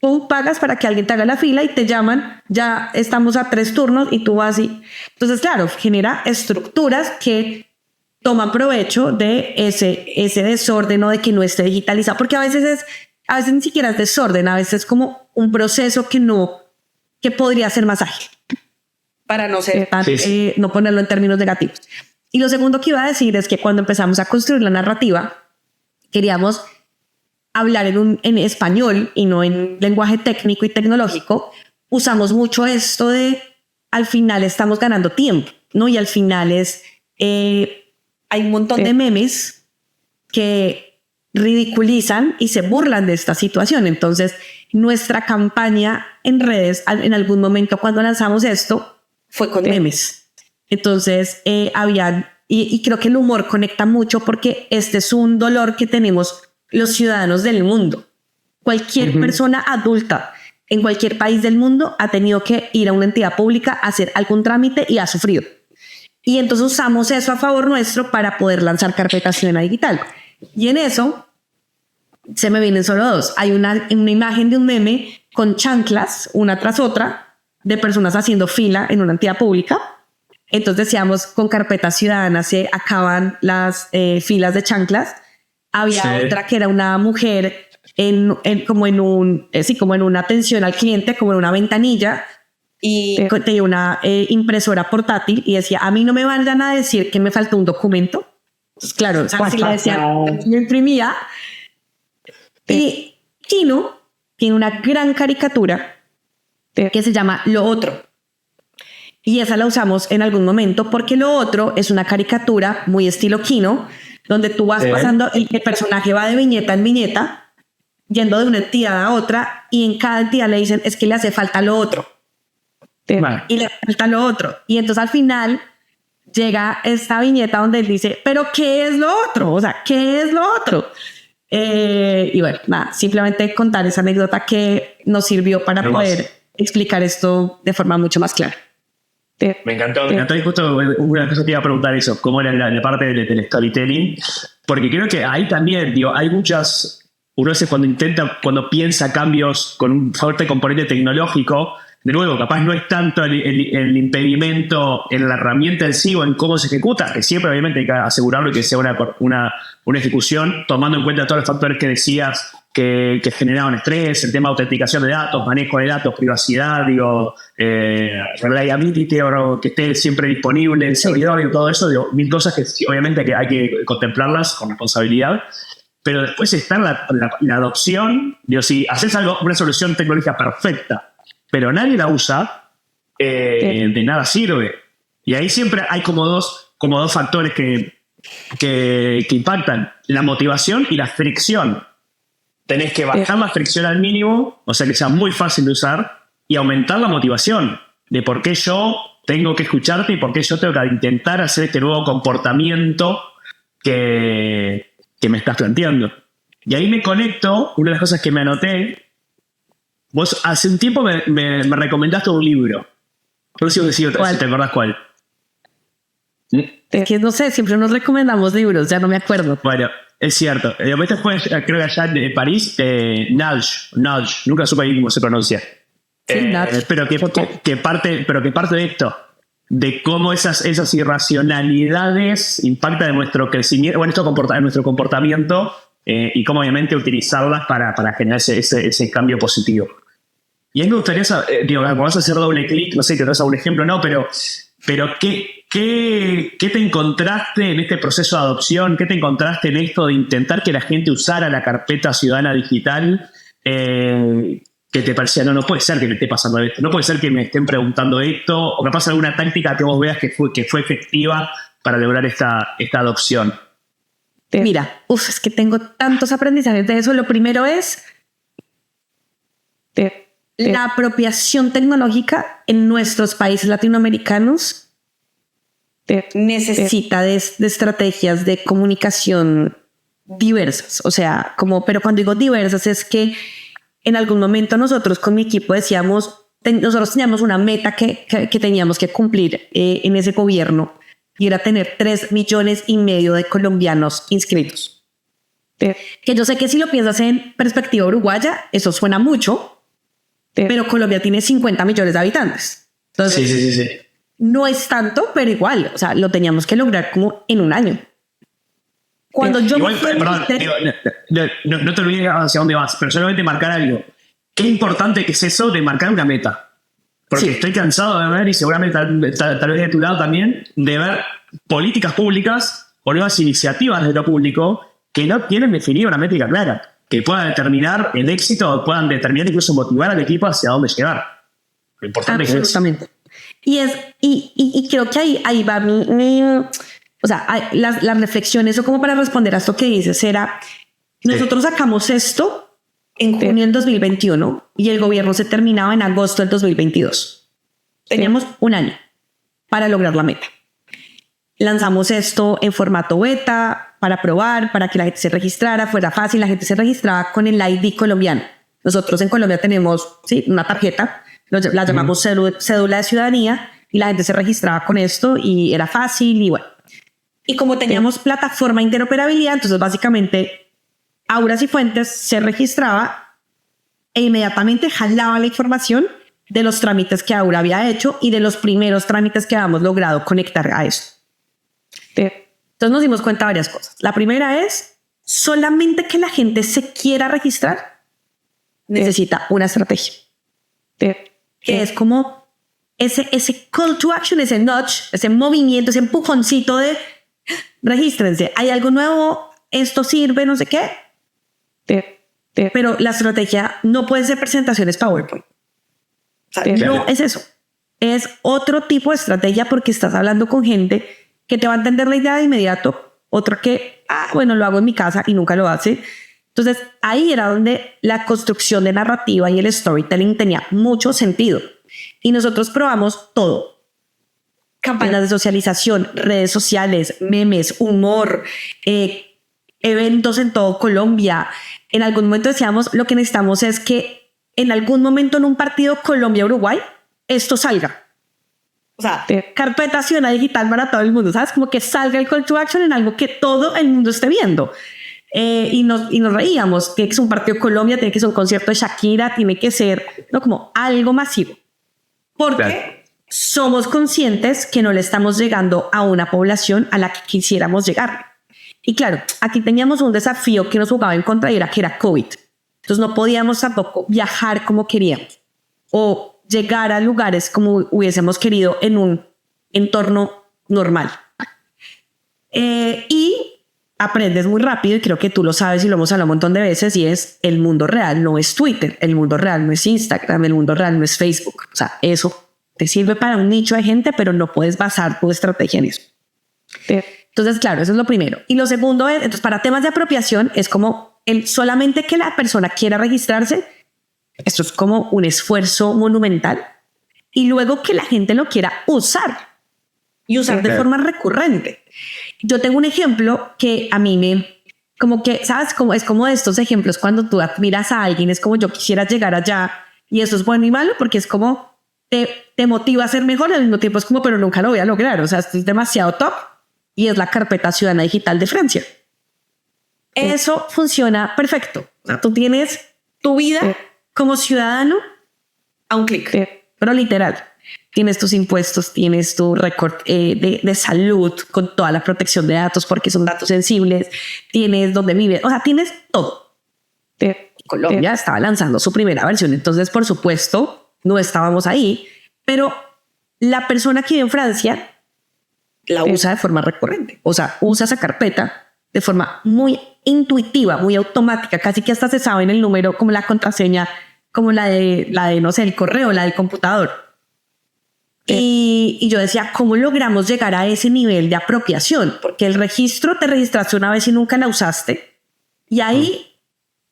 Tú pagas para que alguien te haga la fila y te llaman, ya estamos a 3 turnos y tú vas y... Entonces, claro, genera estructuras que toman provecho de ese desorden o de que no esté digitalizado, porque a veces ni siquiera es desorden, a veces es como un proceso que podría ser más ágil, para no ser tan, no ponerlo en términos negativos. Y lo segundo que iba a decir es que cuando empezamos a construir la narrativa, queríamos hablar en español y no en lenguaje técnico y tecnológico. Usamos mucho esto de al final estamos ganando tiempo, ¿no? Y al final hay un montón de memes que ridiculizan y se burlan de esta situación. Entonces, nuestra campaña en redes, en algún momento cuando lanzamos esto, fue con memes. Entonces, y creo que el humor conecta mucho porque este es un dolor que tenemos los ciudadanos del mundo. Cualquier persona adulta en cualquier país del mundo ha tenido que ir a una entidad pública a hacer algún trámite y ha sufrido. Y entonces usamos eso a favor nuestro para poder lanzar carpetas Ciudadana Digital. Y en eso se me vienen solo 2. Hay una imagen de un meme con chanclas, una tras otra, de personas haciendo fila en una entidad pública. Entonces decíamos, con carpeta ciudadana se acaban las filas de chanclas. Había otra que era una mujer como en una atención al cliente, como en una ventanilla, y tenía una impresora portátil y decía, a mí no me van a decir que me faltó un documento. Entonces, claro, si le decía, yo imprimía. Y Kino tiene una gran caricatura que se llama Lo Otro. Y esa la usamos en algún momento porque Lo Otro es una caricatura muy estilo Kino, donde tú vas pasando y el personaje va de viñeta en viñeta, yendo de una entidad a otra, y en cada entidad le dicen, es que le hace falta lo otro. Y le falta lo otro. Y entonces al final llega esta viñeta donde él dice, pero ¿qué es lo otro? O sea, ¿qué es lo otro? Y bueno, nada, simplemente contar esa anécdota que nos sirvió para poder explicar esto de forma mucho más clara. Me encantó. Y justo una cosa te iba a preguntar eso, cómo era la parte del storytelling, porque creo que ahí también, hay muchas, uno a veces cuando piensa cambios con un fuerte componente tecnológico, de nuevo, capaz no es tanto el impedimento en la herramienta en sí o en cómo se ejecuta, que siempre obviamente hay que asegurarlo que sea una ejecución, tomando en cuenta todos los factores que decías que generaban estrés, el tema de autenticación de datos, manejo de datos, privacidad, reliability, o que esté siempre disponible el servidor y todo eso, mil cosas que obviamente que hay que contemplarlas con responsabilidad. Pero después está la adopción. Si haces una solución tecnológica perfecta, pero nadie la usa, de nada sirve. Y ahí siempre hay como dos factores que impactan: la motivación y la fricción. Tenés que bajar la fricción al mínimo, o sea que sea muy fácil de usar, y aumentar la motivación de por qué yo tengo que escucharte y por qué yo tengo que intentar hacer este nuevo comportamiento que me estás planteando. Y ahí me conecto, una de las cosas que me anoté. Vos hace un tiempo me recomendaste un libro. No sé si te acordás cuál. Es que no sé, siempre nos recomendamos libros, ya no me acuerdo. Bueno, es cierto. Este fue, creo que allá en París, Nudge, nunca supe cómo se pronuncia. Sí, Nudge. Pero que parte de esto, de cómo esas irracionalidades impactan en nuestro crecimiento, en nuestro comportamiento, y cómo obviamente utilizarlas para generar ese cambio positivo. Y a mí me gustaría saber, vas a hacer doble clic, no sé, te das algún ejemplo, no, pero ¿qué te encontraste en este proceso de adopción? ¿Qué te encontraste en esto de intentar que la gente usara la carpeta ciudadana digital? Que te parecía, no puede ser que me esté pasando esto, no puede ser que me estén preguntando esto, o capaz alguna táctica que vos veas que fue efectiva para lograr esta adopción. Mira, es que tengo tantos aprendizajes de eso. Lo primero es la apropiación tecnológica en nuestros países latinoamericanos necesita de estrategias de comunicación diversas. O sea, pero cuando digo diversas es que en algún momento nosotros con mi equipo decíamos, nosotros teníamos una meta que teníamos que cumplir en ese gobierno, y era tener 3,5 millones de colombianos inscritos. Que yo sé que si lo piensas en perspectiva uruguaya, eso suena mucho, pero Colombia tiene 50 millones de habitantes. Entonces, sí. No es tanto, pero igual, o sea, lo teníamos que lograr como en un año. Cuando yo igual, no te olvides hacia dónde vas, pero solamente marcar algo. Qué importante que es eso de marcar una meta. Porque estoy cansado de ver, y seguramente tal vez de tu lado también, de ver políticas públicas o nuevas iniciativas de lo público que no tienen definida una métrica clara, que puedan determinar el éxito o puedan determinar, incluso motivar al equipo hacia dónde llegar. Lo importante es eso. Y creo que ahí va o sea, las reflexiones, o como para responder a esto que dices, era, nosotros sacamos esto en junio del 2021 y el gobierno se terminaba en agosto del 2022. Teníamos un año para lograr la meta. Lanzamos esto en formato beta para probar, para que la gente se registrara, fuera fácil. La gente se registraba con el ID colombiano. Nosotros en Colombia tenemos una tarjeta, la llamamos cédula de ciudadanía, y la gente se registraba con esto y era fácil y bueno. Y como teníamos plataforma de interoperabilidad, entonces básicamente Aura Cifuentes se registraba e inmediatamente jalaba la información de los trámites que Aura había hecho y de los primeros trámites que habíamos logrado conectar a esto. Entonces nos dimos cuenta de varias cosas. La primera es, solamente que la gente se quiera registrar necesita una estrategia. Que es como ese call to action, ese nudge, ese movimiento, ese empujoncito de regístrense, hay algo nuevo, esto sirve, no sé qué. Pero la estrategia no puede ser presentaciones PowerPoint. O sea, no es eso. Es otro tipo de estrategia, porque estás hablando con gente que te va a entender la idea de inmediato, otro que, bueno, lo hago en mi casa y nunca lo hace. Entonces, ahí era donde la construcción de narrativa y el storytelling tenía mucho sentido. Y nosotros probamos todo. Campañas de socialización, redes sociales, memes, humor, eventos en todo Colombia. En algún momento decíamos, lo que necesitamos es que en algún momento en un partido Colombia-Uruguay, esto salga. O sea, carpeta ciudadana digital para todo el mundo, ¿sabes? Como que salga el call to action en algo que todo el mundo esté viendo. Y nos reíamos, tiene que ser un partido Colombia, tiene que ser un concierto de Shakira, tiene que ser como algo masivo. Porque somos conscientes que no le estamos llegando a una población a la que quisiéramos llegar. Y claro, aquí teníamos un desafío que nos jugaba en contra, y era que era COVID. Entonces no podíamos tampoco viajar como queríamos o llegar a lugares como hubiésemos querido en un entorno normal. Y aprendes muy rápido, y creo que tú lo sabes y lo hemos hablado un montón de veces, y es: el mundo real no es Twitter, el mundo real no es Instagram, el mundo real no es Facebook. O sea, eso te sirve para un nicho de gente, pero no puedes basar tu estrategia en eso. Entonces, claro, eso es lo primero. Y lo segundo es, entonces, para temas de apropiación, es como solamente que la persona quiera registrarse, esto es como un esfuerzo monumental, y luego que la gente lo quiera usar y usar de forma recurrente. Yo tengo un ejemplo que a mí me, como que, ¿sabes? Como, es como de estos ejemplos cuando tú admiras a alguien, es como: yo quisiera llegar allá, y eso es bueno y malo, porque es como te motiva a ser mejor, al mismo tiempo es como: pero nunca lo voy a lograr, o sea, esto es demasiado top, y es la carpeta Ciudadana Digital de Francia. Eso funciona perfecto. O sea, tú tienes tu vida como ciudadano a un clic, pero literal. Tienes tus impuestos, tienes tu récord de salud con toda la protección de datos porque son datos sensibles, tienes dónde vives, o sea, tienes todo. Colombia estaba lanzando su primera versión, entonces por supuesto no estábamos ahí, pero la persona que vive en Francia la usa de forma recurrente, o sea, usa esa carpeta de forma muy intuitiva, muy automática, casi que hasta se sabe en el número, como la contraseña, como la de no sé, el correo, la del computador. Y yo decía: ¿cómo logramos llegar a ese nivel de apropiación? Porque el registro, te registraste una vez y nunca la usaste. Y ahí,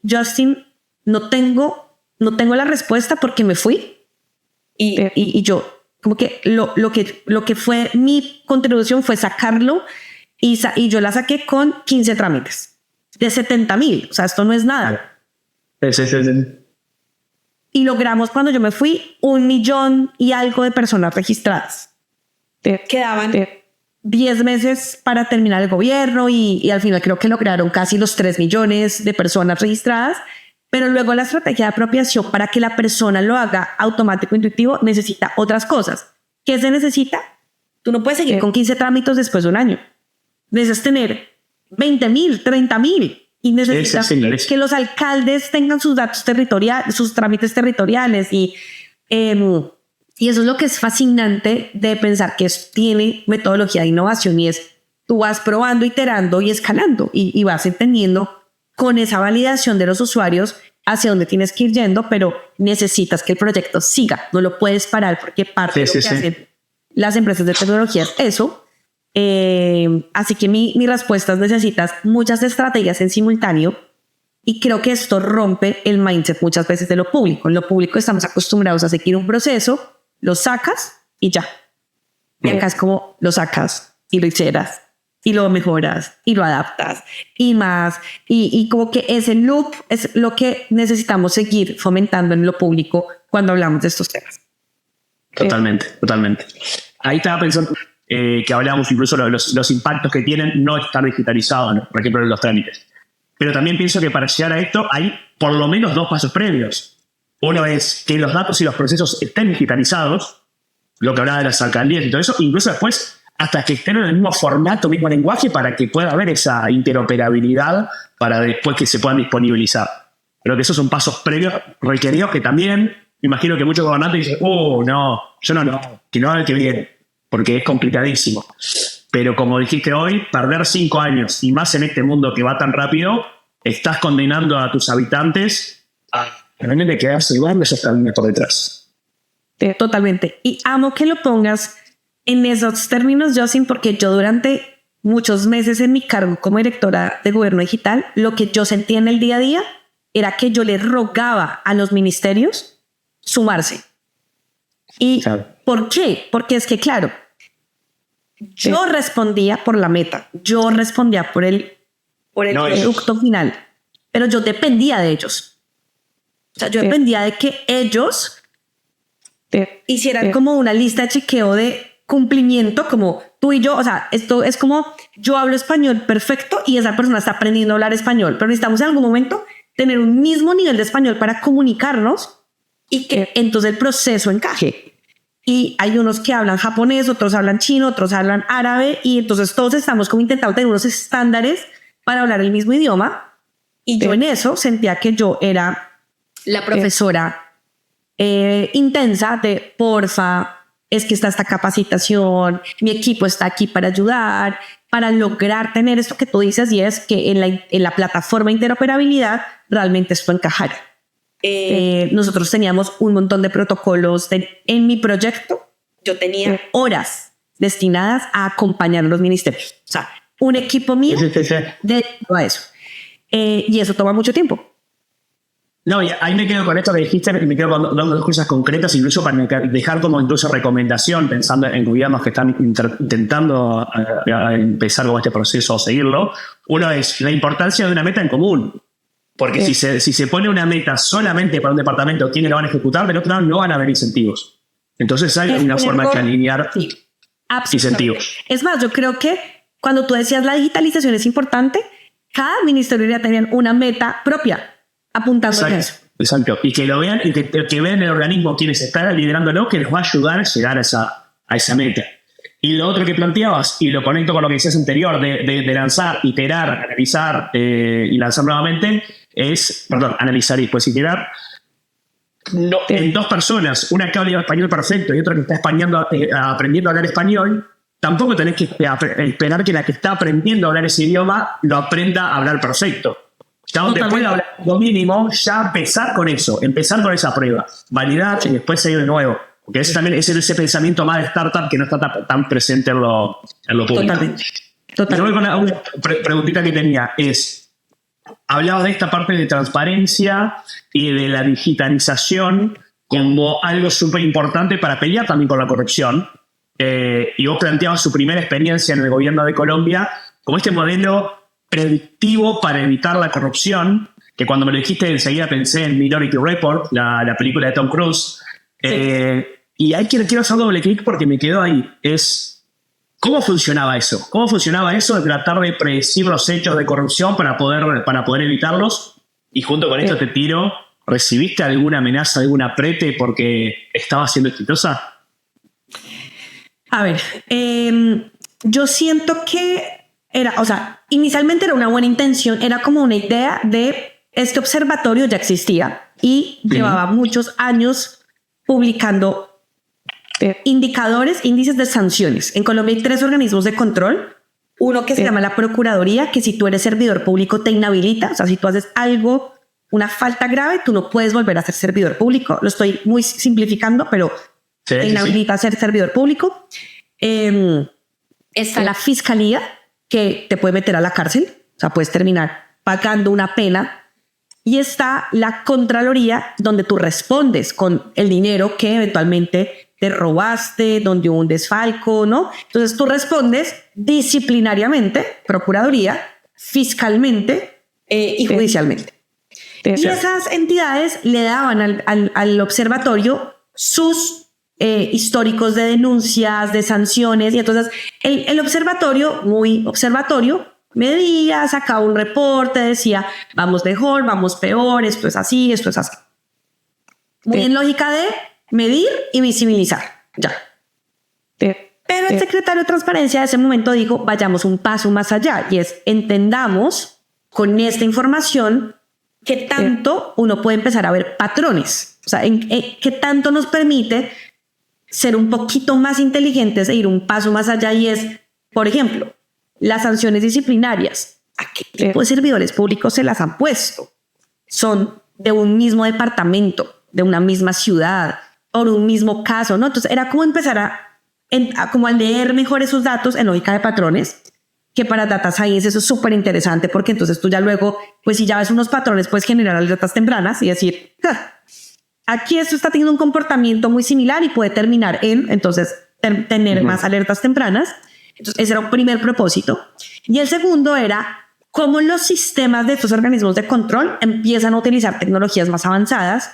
Justin, no tengo la respuesta porque me fui. Y yo, como que lo que fue mi contribución fue sacarlo, y yo la saqué con 15 trámites de 70,000. O sea, esto no es nada. Y logramos, cuando yo me fui, 1 millón y algo de personas registradas. Quedaban 10 meses para terminar el gobierno, y al final creo que lograron casi los 3 millones de personas registradas. Pero luego la estrategia de apropiación, para que la persona lo haga automático, intuitivo, necesita otras cosas. ¿Qué se necesita? Tú no puedes seguir con 15 trámites después de un año. Necesitas tener 20,000, 30,000. Y necesitas que los alcaldes tengan sus datos territoriales, sus trámites territoriales. Y eso es lo que es fascinante de pensar que tiene metodología de innovación, y es: tú vas probando, iterando y escalando, y vas entendiendo con esa validación de los usuarios hacia dónde tienes que ir yendo, pero necesitas que el proyecto siga, no lo puedes parar, porque parte de lo que hacen las empresas de tecnología es eso. Así que mi respuesta es: necesitas muchas estrategias en simultáneo, y creo que esto rompe el mindset muchas veces de lo público. En lo público estamos acostumbrados a seguir un proceso, lo sacas y ya. Y acá es como: lo sacas y lo iteras y lo mejoras y lo adaptas y más, y como que ese loop es lo que necesitamos seguir fomentando en lo público cuando hablamos de estos temas. Totalmente. Ahí estaba pensando que hablábamos incluso de los impactos que tienen no estar digitalizados, ¿no? Por ejemplo, en los trámites. Pero también pienso que para llegar a esto hay por lo menos 2 pasos previos. Uno es que los datos y los procesos estén digitalizados, lo que hablaba de las alcaldías y todo eso, incluso después hasta que estén en el mismo formato, mismo lenguaje, para que pueda haber esa interoperabilidad para después que se puedan disponibilizar. Creo que esos son pasos previos requeridos que también, me imagino que muchos gobernantes dicen: no, yo no, que no haga el que viene, porque es complicadísimo. Pero como dijiste hoy, perder 5 años, y más en este mundo que va tan rápido, estás condenando a tus habitantes a realmente quedarse igual, eso está por detrás. Totalmente. Y amo que lo pongas en esos términos, Justin, porque yo durante muchos meses en mi cargo como directora de gobierno digital, lo que yo sentía en el día a día era que yo le rogaba a los ministerios sumarse. ¿Y por qué? Porque es que, claro, yo respondía por la meta, yo respondía por el producto final, pero yo dependía de ellos. O sea, yo dependía de que ellos hicieran como una lista de chequeo de cumplimiento, como tú y yo. O sea, esto es como: yo hablo español perfecto y esa persona está aprendiendo a hablar español, pero necesitamos en algún momento tener un mismo nivel de español para comunicarnos y que entonces el proceso encaje. Y hay unos que hablan japonés, otros hablan chino, otros hablan árabe, y entonces todos estamos como intentando tener unos estándares para hablar el mismo idioma. Y yo en eso sentía que yo era la profesora intensa de porfa, es que está esta capacitación, mi equipo está aquí para ayudar, para lograr tener esto que tú dices, y es que en la plataforma de interoperabilidad realmente esto encajara. Nosotros teníamos un montón de protocolos en mi proyecto. Yo tenía horas destinadas a acompañar a los ministerios. O sea, un equipo mío dedicado a eso. Y eso toma mucho tiempo. No, y ahí me quedo con esto que dijiste, me quedo con dos cosas concretas, incluso para dejar como incluso recomendación, pensando en gobiernos que están intentando a empezar con este proceso o seguirlo. Uno es la importancia de una meta en común. Porque si se pone una meta solamente para un departamento, ¿quiénes lo van a ejecutar? Del otro lado no van a haber incentivos. Entonces hay una forma de alinear incentivos. Es más, yo creo que cuando tú decías la digitalización es importante, cada ministerio debería tener una meta propia apuntando a eso. Exacto. Y que lo vean y que vean el organismo quienes están liderándolo, que les va a ayudar a llegar a esa meta. Y lo otro que planteabas, y lo conecto con lo que decías anterior, de lanzar, iterar, analizar y lanzar nuevamente, analizar y después iterar. No, en dos personas, una que habla español perfecto y otra que está aprendiendo a hablar español, tampoco tenés que esperar que la que está aprendiendo a hablar ese idioma lo aprenda a hablar perfecto. Ya donde pueda hablar lo mínimo, ya empezar con esa prueba, validar y después seguir de nuevo. Porque ese también es ese pensamiento más de startup que no está tan presente en lo público. Totalmente. Yo voy con una preguntita que tenía, hablaba de esta parte de transparencia y de la digitalización como algo súper importante para pelear también con la corrupción. Y vos planteabas su primera experiencia en el gobierno de Colombia como este modelo predictivo para evitar la corrupción, que cuando me lo dijiste enseguida pensé en Minority Report, la película de Tom Cruise. Y ahí quiero hacer doble clic porque me quedó ahí. ¿Cómo funcionaba eso? ¿Cómo funcionaba eso de tratar de predecir los hechos de corrupción para poder evitarlos? Y junto con esto te tiro, ¿recibiste alguna amenaza, algún aprete porque estabas siendo exitosa? A ver, yo siento que inicialmente era una buena intención, era como una idea de este observatorio ya existía y llevaba muchos años publicando índices de sanciones. En Colombia hay 3 organismos de control. Uno que se llama la Procuraduría, que si tú eres servidor público te inhabilita. O sea, si tú haces algo, una falta grave, tú no puedes volver a ser servidor público. Lo estoy muy simplificando, pero te inhabilita a ser servidor público. Está la Fiscalía, que te puede meter a la cárcel. O sea, puedes terminar pagando una pena. Y está la Contraloría, donde tú respondes con el dinero que eventualmente te robaste, donde hubo un desfalco, ¿no? Entonces tú respondes disciplinariamente, Procuraduría, fiscalmente y judicialmente. Y esas entidades le daban al observatorio sus históricos de denuncias, de sanciones, y entonces el observatorio, muy observatorio, medía, sacaba un reporte, decía, vamos mejor, vamos peor, esto es así, esto es así. Muy en lógica de medir y visibilizar, ya. Pero el secretario de Transparencia de ese momento dijo, vayamos un paso más allá, y es, entendamos con esta información qué tanto uno puede empezar a ver patrones, o sea, qué tanto nos permite ser un poquito más inteligentes e ir un paso más allá, y es, por ejemplo, las sanciones disciplinarias. ¿A qué tipo de servidores públicos se las han puesto? Son de un mismo departamento, de una misma ciudad, o de un mismo caso, ¿no? Entonces era como empezar a leer mejor esos datos en lógica de patrones, que para Data Science eso es súper interesante, porque entonces tú ya luego, pues si ya ves unos patrones, puedes generar alertas tempranas y decir, aquí esto está teniendo un comportamiento muy similar y puede terminar en, entonces, tener más alertas tempranas. Entonces, ese era un primer propósito. Y el segundo era cómo los sistemas de estos organismos de control empiezan a utilizar tecnologías más avanzadas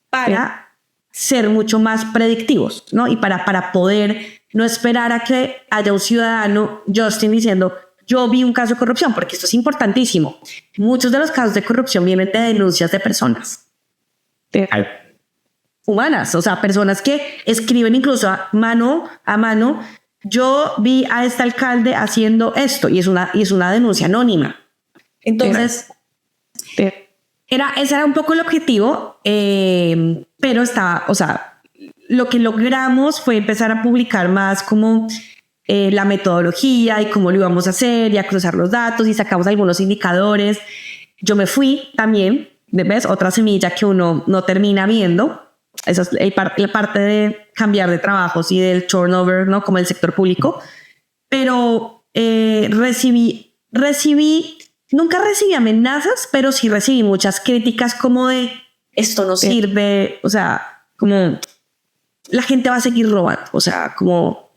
para ser mucho más predictivos, ¿no? Y para poder no esperar a que haya un ciudadano, Justin, diciendo, yo vi un caso de corrupción, porque esto es importantísimo. Muchos de los casos de corrupción vienen de denuncias de personas humanas, o sea, personas que escriben incluso a mano, yo vi a este alcalde haciendo esto, y es una denuncia anónima. Entonces, Ese era un poco el objetivo, pero o sea, lo que logramos fue empezar a publicar más como la metodología y cómo lo íbamos a hacer y a cruzar los datos y sacamos algunos indicadores. Yo me fui también, ¿ves? Otra semilla que uno no termina viendo. Esa es la parte de cambiar de trabajos y del turnover, ¿no? Como el sector público. Pero nunca recibí amenazas, pero sí recibí muchas críticas como de esto no sirve, o sea, como la gente va a seguir robando, o sea, como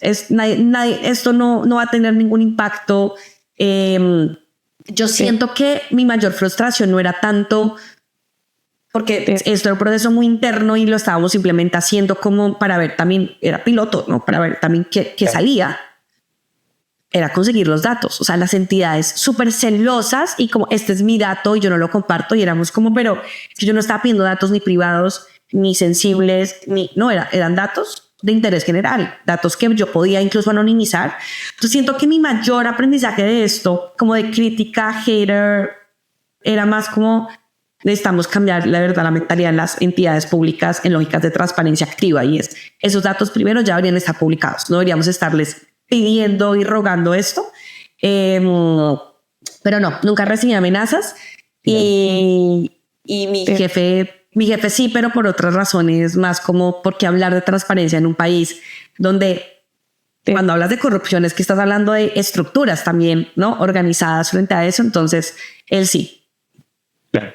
esto no va a tener ningún impacto. Yo siento que mi mayor frustración no era tanto porque esto era un proceso muy interno y lo estábamos simplemente haciendo como para ver también, era piloto, ¿no? Para ver también qué salía. Era conseguir los datos, o sea, las entidades súper celosas y como este es mi dato y yo no lo comparto y éramos como, pero yo no estaba pidiendo datos ni privados, ni sensibles, eran datos de interés general, datos que yo podía incluso anonimizar. Entonces siento que mi mayor aprendizaje de esto, como de crítica, hater, era más como necesitamos cambiar la verdad, la mentalidad en las entidades públicas en lógicas de transparencia activa y esos datos primero ya deberían estar publicados, no deberíamos estarles pidiendo y rogando esto, pero no, nunca recibí amenazas y mi jefe sí, pero por otras razones, más como porque hablar de transparencia en un país donde cuando hablas de corrupción es que estás hablando de estructuras también, ¿no? Organizadas frente a eso, entonces él sí. Claro.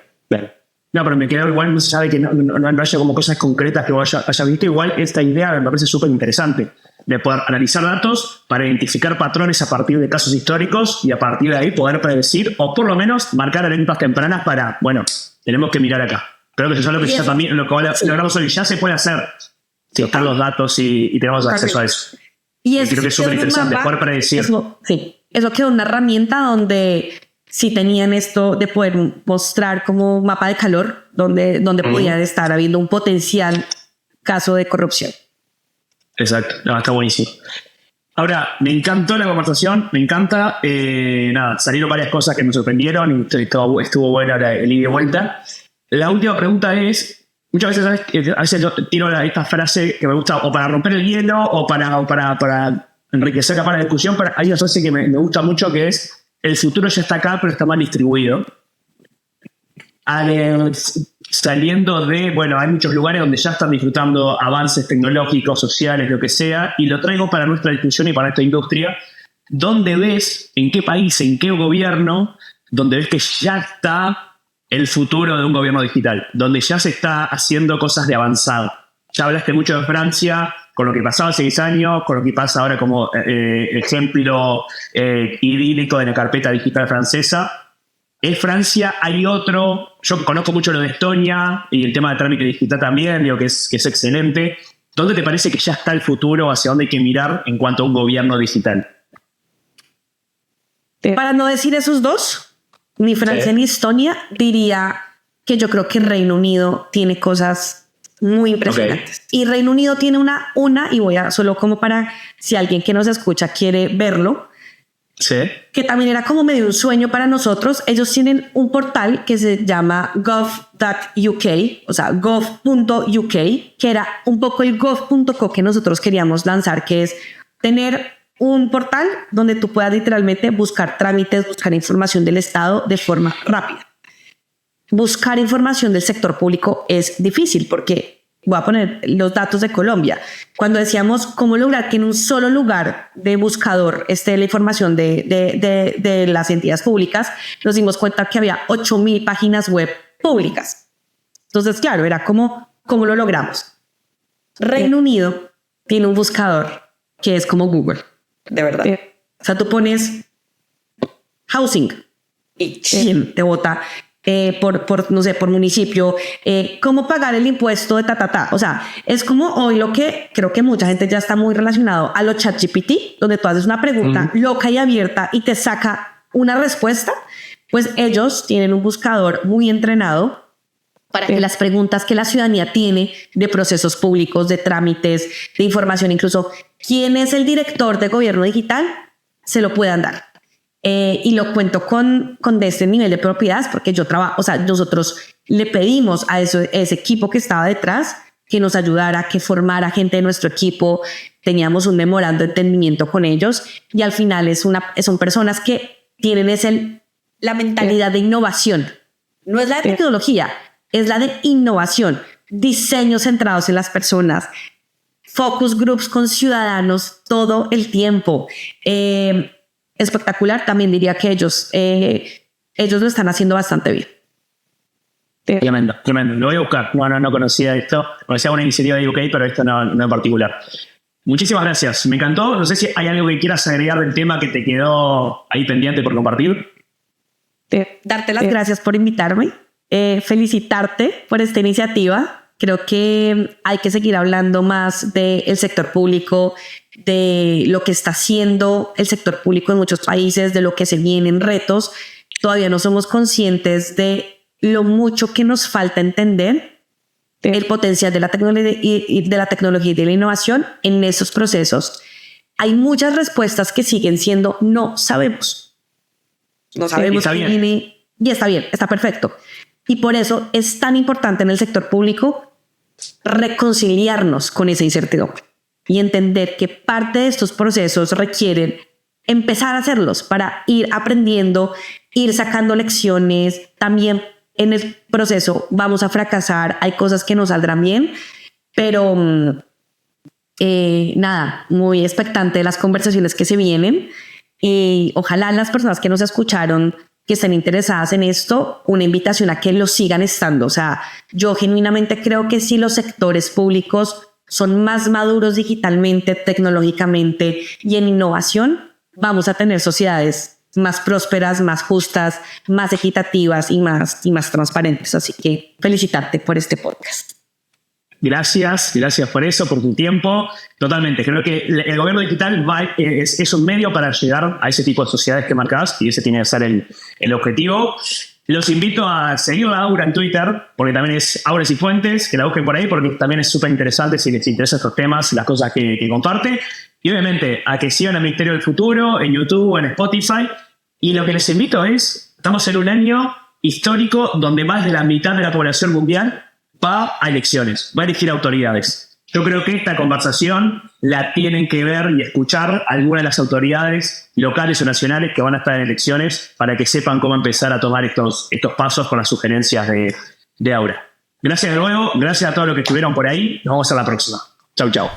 No, pero me queda igual, más allá de que no haya como cosas concretas que haya visto, igual esta idea me parece súper interesante, de poder analizar datos para identificar patrones a partir de casos históricos y a partir de ahí poder predecir o por lo menos marcar alertas tempranas para, bueno, tenemos que mirar acá. Creo que eso es lo que ya también, lo que logramos hoy, ya se puede hacer, si están los datos y tenemos acceso a eso. Y creo que es súper interesante poder predecir. Eso quedó una herramienta donde si tenían esto de poder mostrar como mapa de calor, donde podían estar habiendo un potencial caso de corrupción. Exacto, no, está buenísimo. Ahora, me encantó la conversación, me encanta. Salieron varias cosas que me sorprendieron y estuvo buena el ida y vuelta. La última pregunta es, muchas veces, ¿sabes? A veces yo tiro esta frase que me gusta o para romper el hielo o para enriquecer la discusión, pero hay una frase que me gusta mucho que es el futuro ya está acá, pero está mal distribuido. Saliendo de, bueno, hay muchos lugares donde ya están disfrutando avances tecnológicos, sociales, lo que sea, y lo traigo para nuestra discusión y para esta industria. ¿Dónde ves, en qué país, en qué gobierno, donde ves que ya está el futuro de un gobierno digital? Donde ya se está haciendo cosas de avanzada. Ya hablaste mucho de Francia, con lo que pasaba hace 10 años, con lo que pasa ahora como ejemplo idílico de la carpeta digital francesa. ¿Es Francia? Hay otro. Yo conozco mucho lo de Estonia y el tema de trámite digital también, digo que es excelente. ¿Dónde te parece que ya está el futuro? ¿Hacia dónde hay que mirar en cuanto a un gobierno digital? Para no decir esos dos, ni Francia ni Estonia, diría que yo creo que Reino Unido tiene cosas muy impresionantes. Okay. Y Reino Unido tiene una y voy a solo como para si alguien que nos escucha quiere verlo. Sí. Que también era como medio un sueño para nosotros. Ellos tienen un portal que se llama gov.uk, o sea, gov.uk, que era un poco el gov.co que nosotros queríamos lanzar, que es tener un portal donde tú puedas literalmente buscar trámites, buscar información del Estado de forma rápida. Buscar información del sector público es difícil porque voy a poner los datos de Colombia. Cuando decíamos cómo lograr que en un solo lugar de buscador esté la información de las entidades públicas, nos dimos cuenta que había 8,000 páginas web públicas. Entonces, claro, era ¿cómo lo logramos? Reino Unido tiene un buscador que es como Google, de verdad. O sea, tú pones housing y te bota no sé, por municipio, cómo pagar el impuesto de O sea, es como hoy lo que creo que mucha gente ya está muy relacionado a los ChatGPT, donde tú haces una pregunta loca y abierta y te saca una respuesta. Pues ellos tienen un buscador muy entrenado para que las preguntas que la ciudadanía tiene de procesos públicos, de trámites, de información, incluso quién es el director de gobierno digital, se lo puedan dar. Y lo cuento con de este nivel de propiedad porque yo trabajo, o sea, nosotros le pedimos a ese equipo que estaba detrás que nos ayudara, que formara gente de nuestro equipo. Teníamos un memorando de entendimiento con ellos y al final son personas que tienen la mentalidad de innovación. No es la de tecnología, es la de innovación. Diseños centrados en las personas, focus groups con ciudadanos todo el tiempo. Espectacular. También diría que ellos lo están haciendo bastante bien. Tremendo, tremendo. Lo voy a buscar. No conocía esto. Conocía una iniciativa de UK, pero esto no en particular. Muchísimas gracias. Me encantó. No sé si hay algo que quieras agregar del tema que te quedó ahí pendiente por compartir. Darte las gracias por invitarme. Felicitarte por esta iniciativa. Creo que hay que seguir hablando más del sector público, de lo que está haciendo el sector público en muchos países, de lo que se vienen retos. Todavía no somos conscientes de lo mucho que nos falta entender el potencial de la tecnología y de la innovación en esos procesos. Hay muchas respuestas que siguen siendo no sabemos. No sabemos. Está bien. Y está bien, está perfecto. Y por eso es tan importante en el sector público reconciliarnos con esa incertidumbre y entender que parte de estos procesos requieren empezar a hacerlos para ir aprendiendo, ir sacando lecciones. También en el proceso vamos a fracasar, hay cosas que no saldrán bien, pero nada, muy expectante de las conversaciones que se vienen y ojalá las personas que nos escucharon que estén interesadas en esto, una invitación a que lo sigan estando. O sea, yo genuinamente creo que si los sectores públicos son más maduros digitalmente, tecnológicamente y en innovación, vamos a tener sociedades más prósperas, más justas, más equitativas y más transparentes. Así que felicitarte por este podcast. Gracias por eso, por tu tiempo. Totalmente. Creo que el gobierno digital es un medio para llegar a ese tipo de sociedades que marcás y ese tiene que ser el objetivo. Los invito a seguir a Aura en Twitter, porque también es Aura Cifuentes, que la busquen por ahí, porque también es súper interesante si les interesan estos temas, las cosas que comparte. Y obviamente a que sigan el Ministerio del Futuro en YouTube o en Spotify. Y lo que les invito estamos en un año histórico donde más de la mitad de la población mundial va a elecciones, va a elegir autoridades. Yo creo que esta conversación la tienen que ver y escuchar algunas de las autoridades locales o nacionales que van a estar en elecciones para que sepan cómo empezar a tomar estos pasos con las sugerencias de Aura. Gracias de nuevo, gracias a todos los que estuvieron por ahí. Nos vemos a la próxima. Chau, chau.